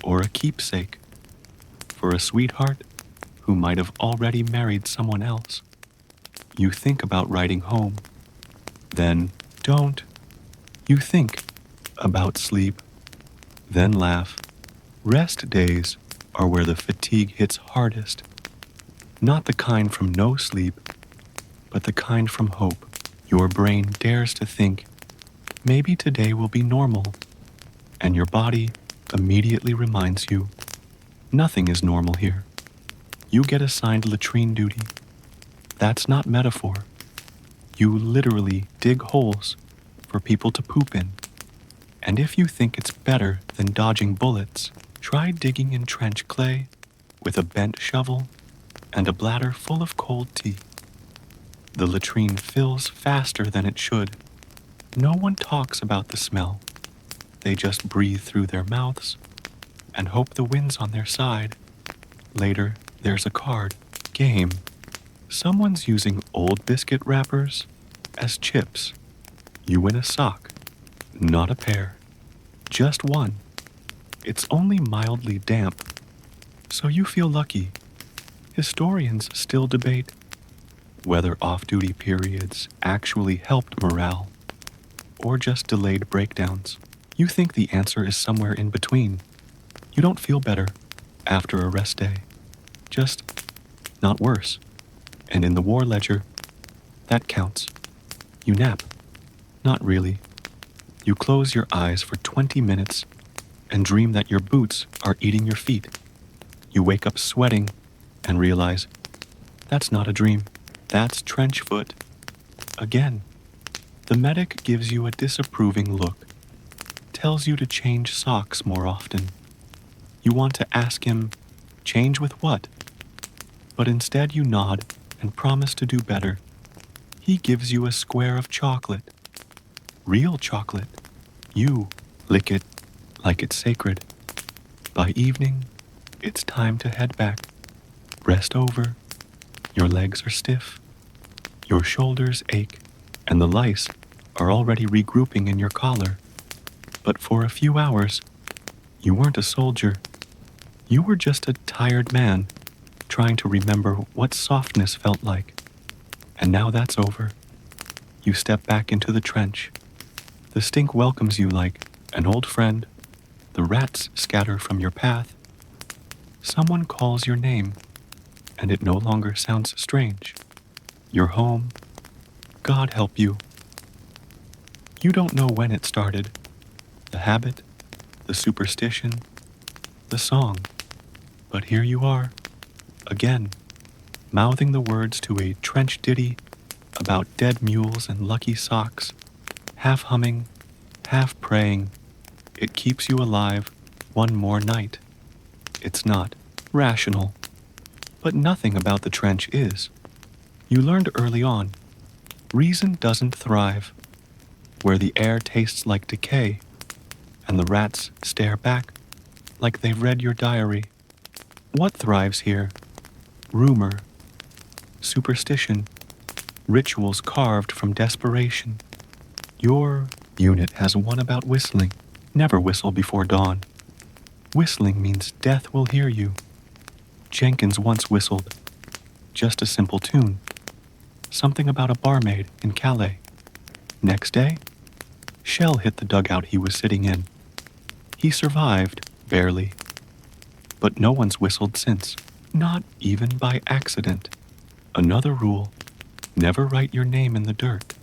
or a keepsake for a sweetheart who might have already married someone else. You think about writing home. Then don't. You think about sleep. Then laugh. Rest days are where the fatigue hits hardest. Not the kind from no sleep, but the kind from hope. Your brain dares to think, maybe today will be normal, and your body immediately reminds you, nothing is normal here. You get assigned latrine duty. That's not metaphor. You literally dig holes for people to poop in. And if you think it's better than dodging bullets, try digging in trench clay with a bent shovel and a bladder full of cold tea. The latrine fills faster than it should. No one talks about the smell. They just breathe through their mouths and hope the wind's on their side. Later, there's a card game. Someone's using old biscuit wrappers as chips. You win a sock, not a pair, just one. It's only mildly damp, so you feel lucky. Historians still debate whether off-duty periods actually helped morale or just delayed breakdowns. You think the answer is somewhere in between. You don't feel better after a rest day, just not worse. And in the war ledger, that counts. You nap. Not really. You close your eyes for 20 minutes and dream that your boots are eating your feet. You wake up sweating and realize that's not a dream. That's trench foot. Again, the medic gives you a disapproving look, tells you to change socks more often. You want to ask him, change with what? But instead you nod and promise to do better. He gives you a square of chocolate. Real chocolate. You lick it like it's sacred. By evening, it's time to head back. Rest over. Your legs are stiff. Your shoulders ache, and the lice are already regrouping in your collar. But for a few hours, you weren't a soldier. You were just a tired man trying to remember what softness felt like. And now that's over. You step back into the trench. The stink welcomes you like an old friend. The rats scatter from your path. Someone calls your name, and it no longer sounds strange. You're home. God help you. You don't know when it started. The habit, the superstition, the song. But here you are, again, mouthing the words to a trench ditty about dead mules and lucky socks, half humming, half praying. It keeps you alive one more night. It's not rational, but nothing about the trench is. You learned early on, reason doesn't thrive where the air tastes like decay and the rats stare back like they've read your diary. What thrives here? Rumor, superstition, rituals carved from desperation. Your unit has one about whistling. Never whistle before dawn. Whistling means death will hear you. Jenkins once whistled. Just a simple tune. Something about a barmaid in Calais. Next day, shell hit the dugout he was sitting in. He survived, barely. But no one's whistled since, not even by accident. Another rule, never write your name in the dirt.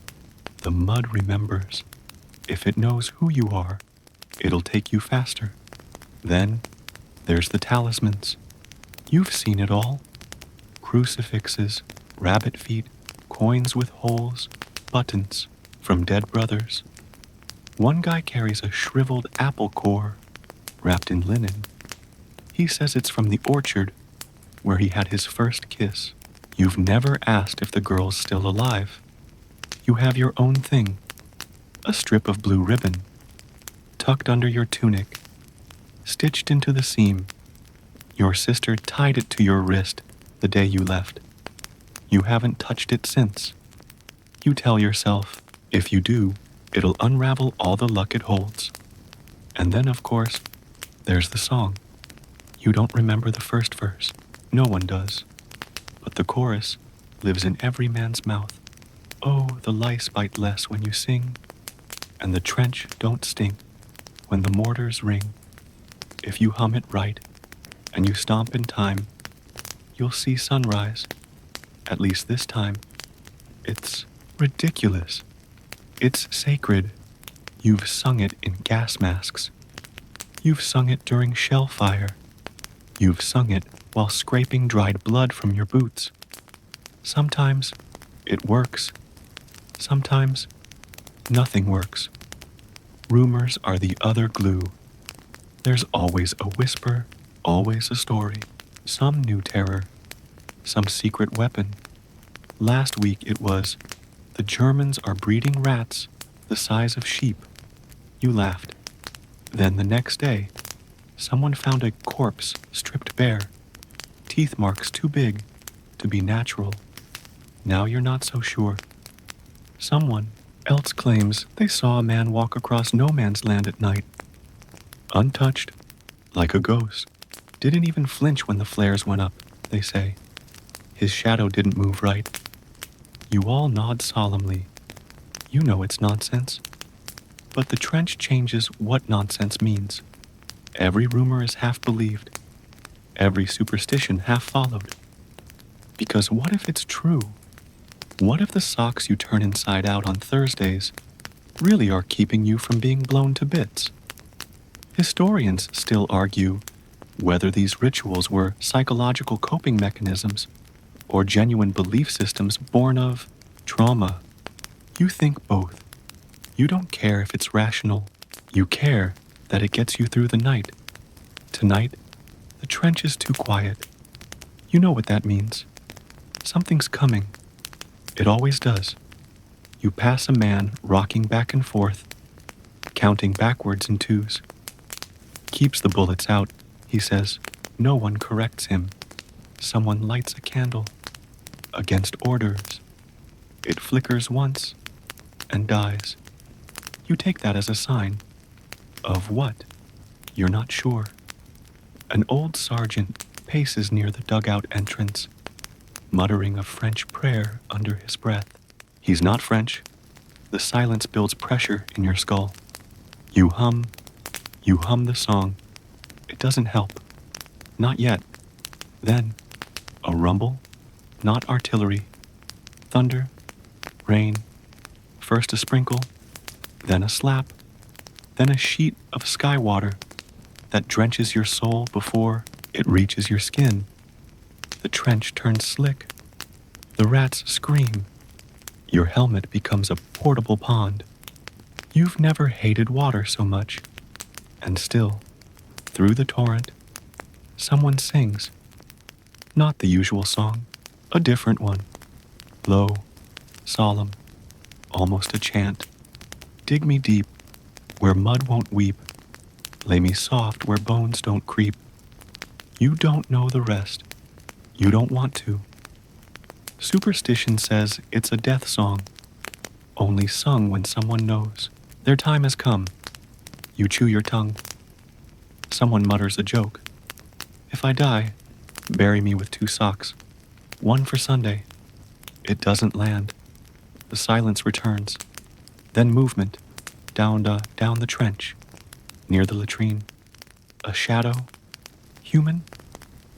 The mud remembers. If it knows who you are, it'll take you faster. Then, there's the talismans. You've seen it all. Crucifixes, rabbit feet, coins with holes, buttons from dead brothers. One guy carries a shriveled apple core wrapped in linen. He says it's from the orchard where he had his first kiss. You've never asked if the girl's still alive. You have your own thing, a strip of blue ribbon, tucked under your tunic, stitched into the seam. Your sister tied it to your wrist the day you left. You haven't touched it since. You tell yourself, if you do, it'll unravel all the luck it holds. And then, of course, there's the song. You don't remember the first verse. No one does. But the chorus lives in every man's mouth. Oh, the lice bite less when you sing, and the trench don't stink when the mortars ring. If you hum it right, and you stomp in time, you'll see sunrise. At least this time. It's ridiculous. It's sacred. You've sung it in gas masks. You've sung it during shell fire. You've sung it while scraping dried blood from your boots. Sometimes it works. Sometimes nothing works. Rumors are the other glue. There's always a whisper, always a story, some new terror, some secret weapon. Last week it was, the Germans are breeding rats the size of sheep. You laughed. Then the next day, someone found a corpse stripped bare, teeth marks too big to be natural. Now you're not so sure. Someone else claims they saw a man walk across no man's land at night, untouched, like a ghost. Didn't even flinch when the flares went up, they say. His shadow didn't move right. You all nod solemnly. You know it's nonsense. But the trench changes what nonsense means. Every rumor is half believed. Every superstition half followed. Because what if it's true? What if the socks you turn inside out on Thursdays really are keeping you from being blown to bits? Historians still argue whether these rituals were psychological coping mechanisms or genuine belief systems born of trauma. You think both. You don't care if it's rational. You care that it gets you through the night. Tonight, the trench is too quiet. You know what that means. Something's coming. It always does. You pass a man rocking back and forth, counting backwards in twos. Keeps the bullets out, he says. No one corrects him. Someone lights a candle. Against orders. It flickers once and dies. You take that as a sign. Of what? You're not sure. An old sergeant paces near the dugout entrance. muttering a French prayer under his breath. He's not French. The silence builds pressure in your skull. You hum the song. It doesn't help. Not yet. Then, a rumble, not artillery. Thunder, rain, first a sprinkle, then a slap, then a sheet of sky water that drenches your soul before it reaches your skin. The trench turns slick. The rats scream. Your helmet becomes a portable pond. You've never hated water so much. And still, through the torrent, someone sings. Not the usual song, a different one. Low, solemn, almost a chant. Dig me deep, where mud won't weep. Lay me soft where bones don't creep. You don't know the rest. You don't want to. Superstition says it's a death song, only sung when someone knows their time has come. You chew your tongue. Someone mutters a joke. If I die, bury me with 2 socks, one for Sunday. It doesn't land. The silence returns. Then movement, down the trench, near the latrine. A shadow, human,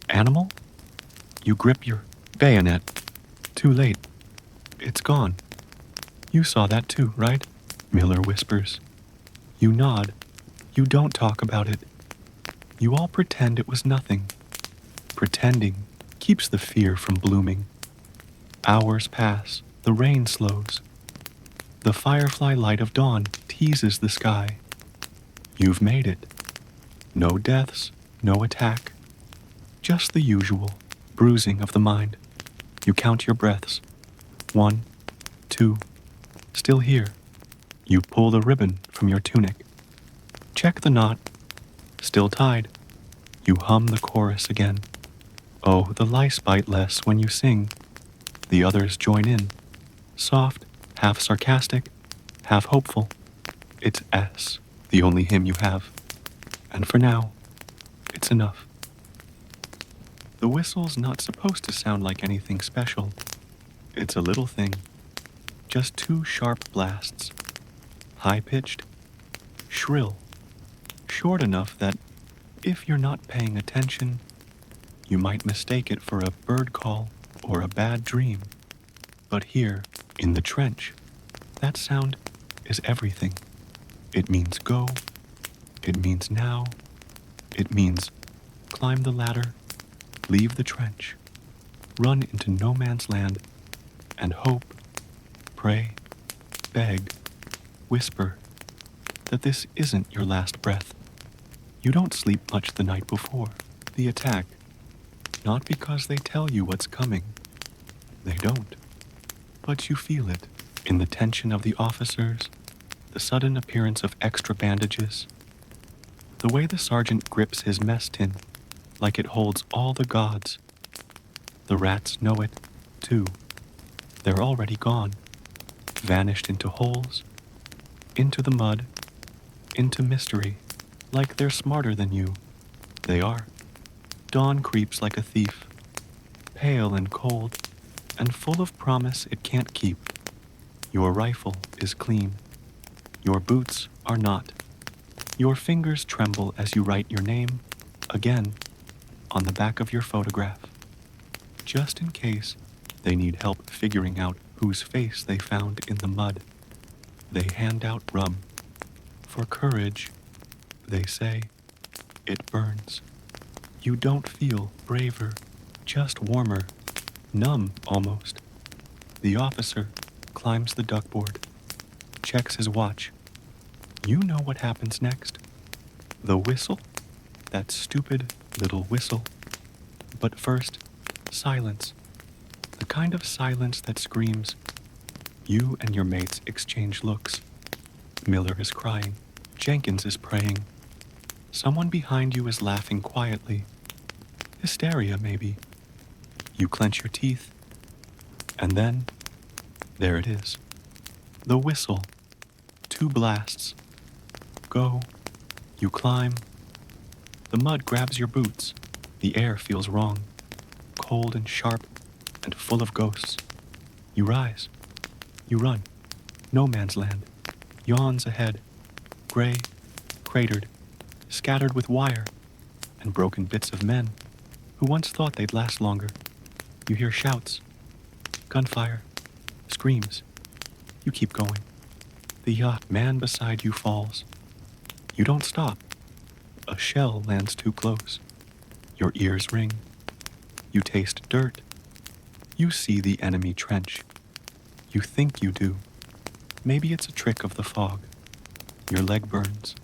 animal? You grip your bayonet. Too late. It's gone. You saw that too, right? Miller whispers. You nod. You don't talk about it. You all pretend it was nothing. Pretending keeps the fear from blooming. Hours pass. The rain slows. The firefly light of dawn teases the sky. You've made it. No deaths, no attack. Just the usual bruising of the mind. You count your breaths. 1, 2, still here. You pull the ribbon from your tunic. Check the knot. Still tied. You hum the chorus again. Oh, the lice bite less when you sing. The others join in. Soft, half sarcastic, half hopeful. It's S, the only hymn you have. And for now, it's enough. The whistle's not supposed to sound like anything special. It's a little thing. Just 2 sharp blasts. High-pitched, shrill, short enough that if you're not paying attention, you might mistake it for a bird call or a bad dream. But here, in the trench, that sound is everything. It means go. It means now. It means climb the ladder, leave the trench, run into no man's land, and hope, pray, beg, whisper that this isn't your last breath. You don't sleep much the night before the attack, not because they tell you what's coming. They don't. But you feel it in the tension of the officers, the sudden appearance of extra bandages, the way the sergeant grips his mess tin like it holds all the gods. The rats know it, too. They're already gone, vanished into holes, into the mud, into mystery, like they're smarter than you. They are. Dawn creeps like a thief, pale and cold, and full of promise it can't keep. Your rifle is clean. Your boots are not. Your fingers tremble as you write your name, again, on the back of your photograph. Just in case they need help figuring out whose face they found in the mud, they hand out rum. For courage, they say, it burns. You don't feel braver, just warmer, numb almost. The officer climbs the duckboard, checks his watch. You know what happens next. The whistle, that stupid little whistle. But first, silence. The kind of silence that screams. You and your mates exchange looks. Miller is crying. Jenkins is praying. Someone behind you is laughing quietly. Hysteria, maybe. You clench your teeth. And then, there it is. The whistle. 2 blasts. Go. You climb. The mud grabs your boots. The air feels wrong. Cold and sharp. and full of ghosts. You rise. You run. No man's land. Yawns ahead. Gray, cratered, scattered with wire and broken bits of men who once thought they'd last longer. You hear shouts, gunfire, screams. You keep going. The yacht man beside you falls. You don't stop. A shell lands too close. Your ears ring. You taste dirt. You see the enemy trench. You think you do. Maybe it's a trick of the fog. Your leg burns.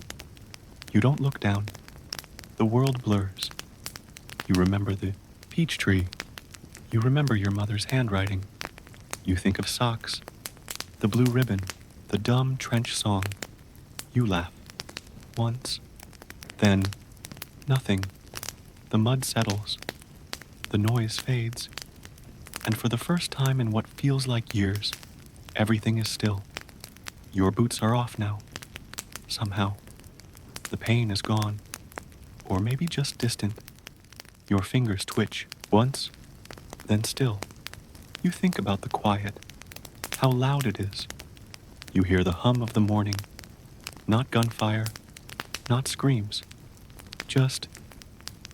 You don't look down. The world blurs. You remember the peach tree. You remember your mother's handwriting. You think of socks, the blue ribbon, the dumb trench song. You laugh. Once. Then, nothing. The mud settles. The noise fades. And for the first time in what feels like years, everything is still. Your boots are off now. Somehow. The pain is gone. Or maybe just distant. Your fingers twitch. Once, then still. You think about the quiet. How loud it is. You hear the hum of the morning. Not gunfire. Not screams. Just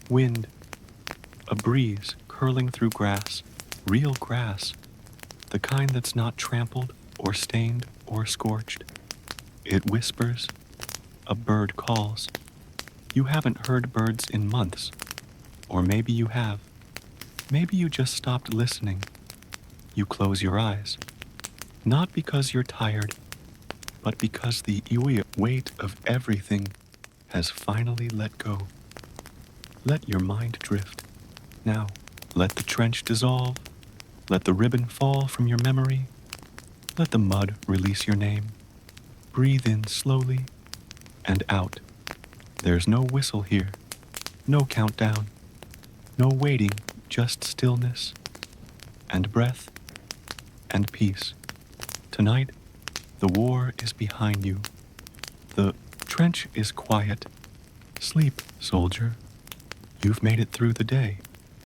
wind. A breeze curling through grass. Real grass. The kind that's not trampled or stained or scorched. It whispers. A bird calls. You haven't heard birds in months. Or maybe you have. Maybe you just stopped listening. You close your eyes. Not because you're tired, but because the weight of everything has finally let go. Let your mind drift. Now, let the trench dissolve. Let the ribbon fall from your memory. Let the mud release your name. Breathe in slowly and out. There's no whistle here. No countdown. No waiting, just stillness and breath and peace. Tonight, the war is behind you. The trench is quiet. Sleep, soldier. You've made it through the day.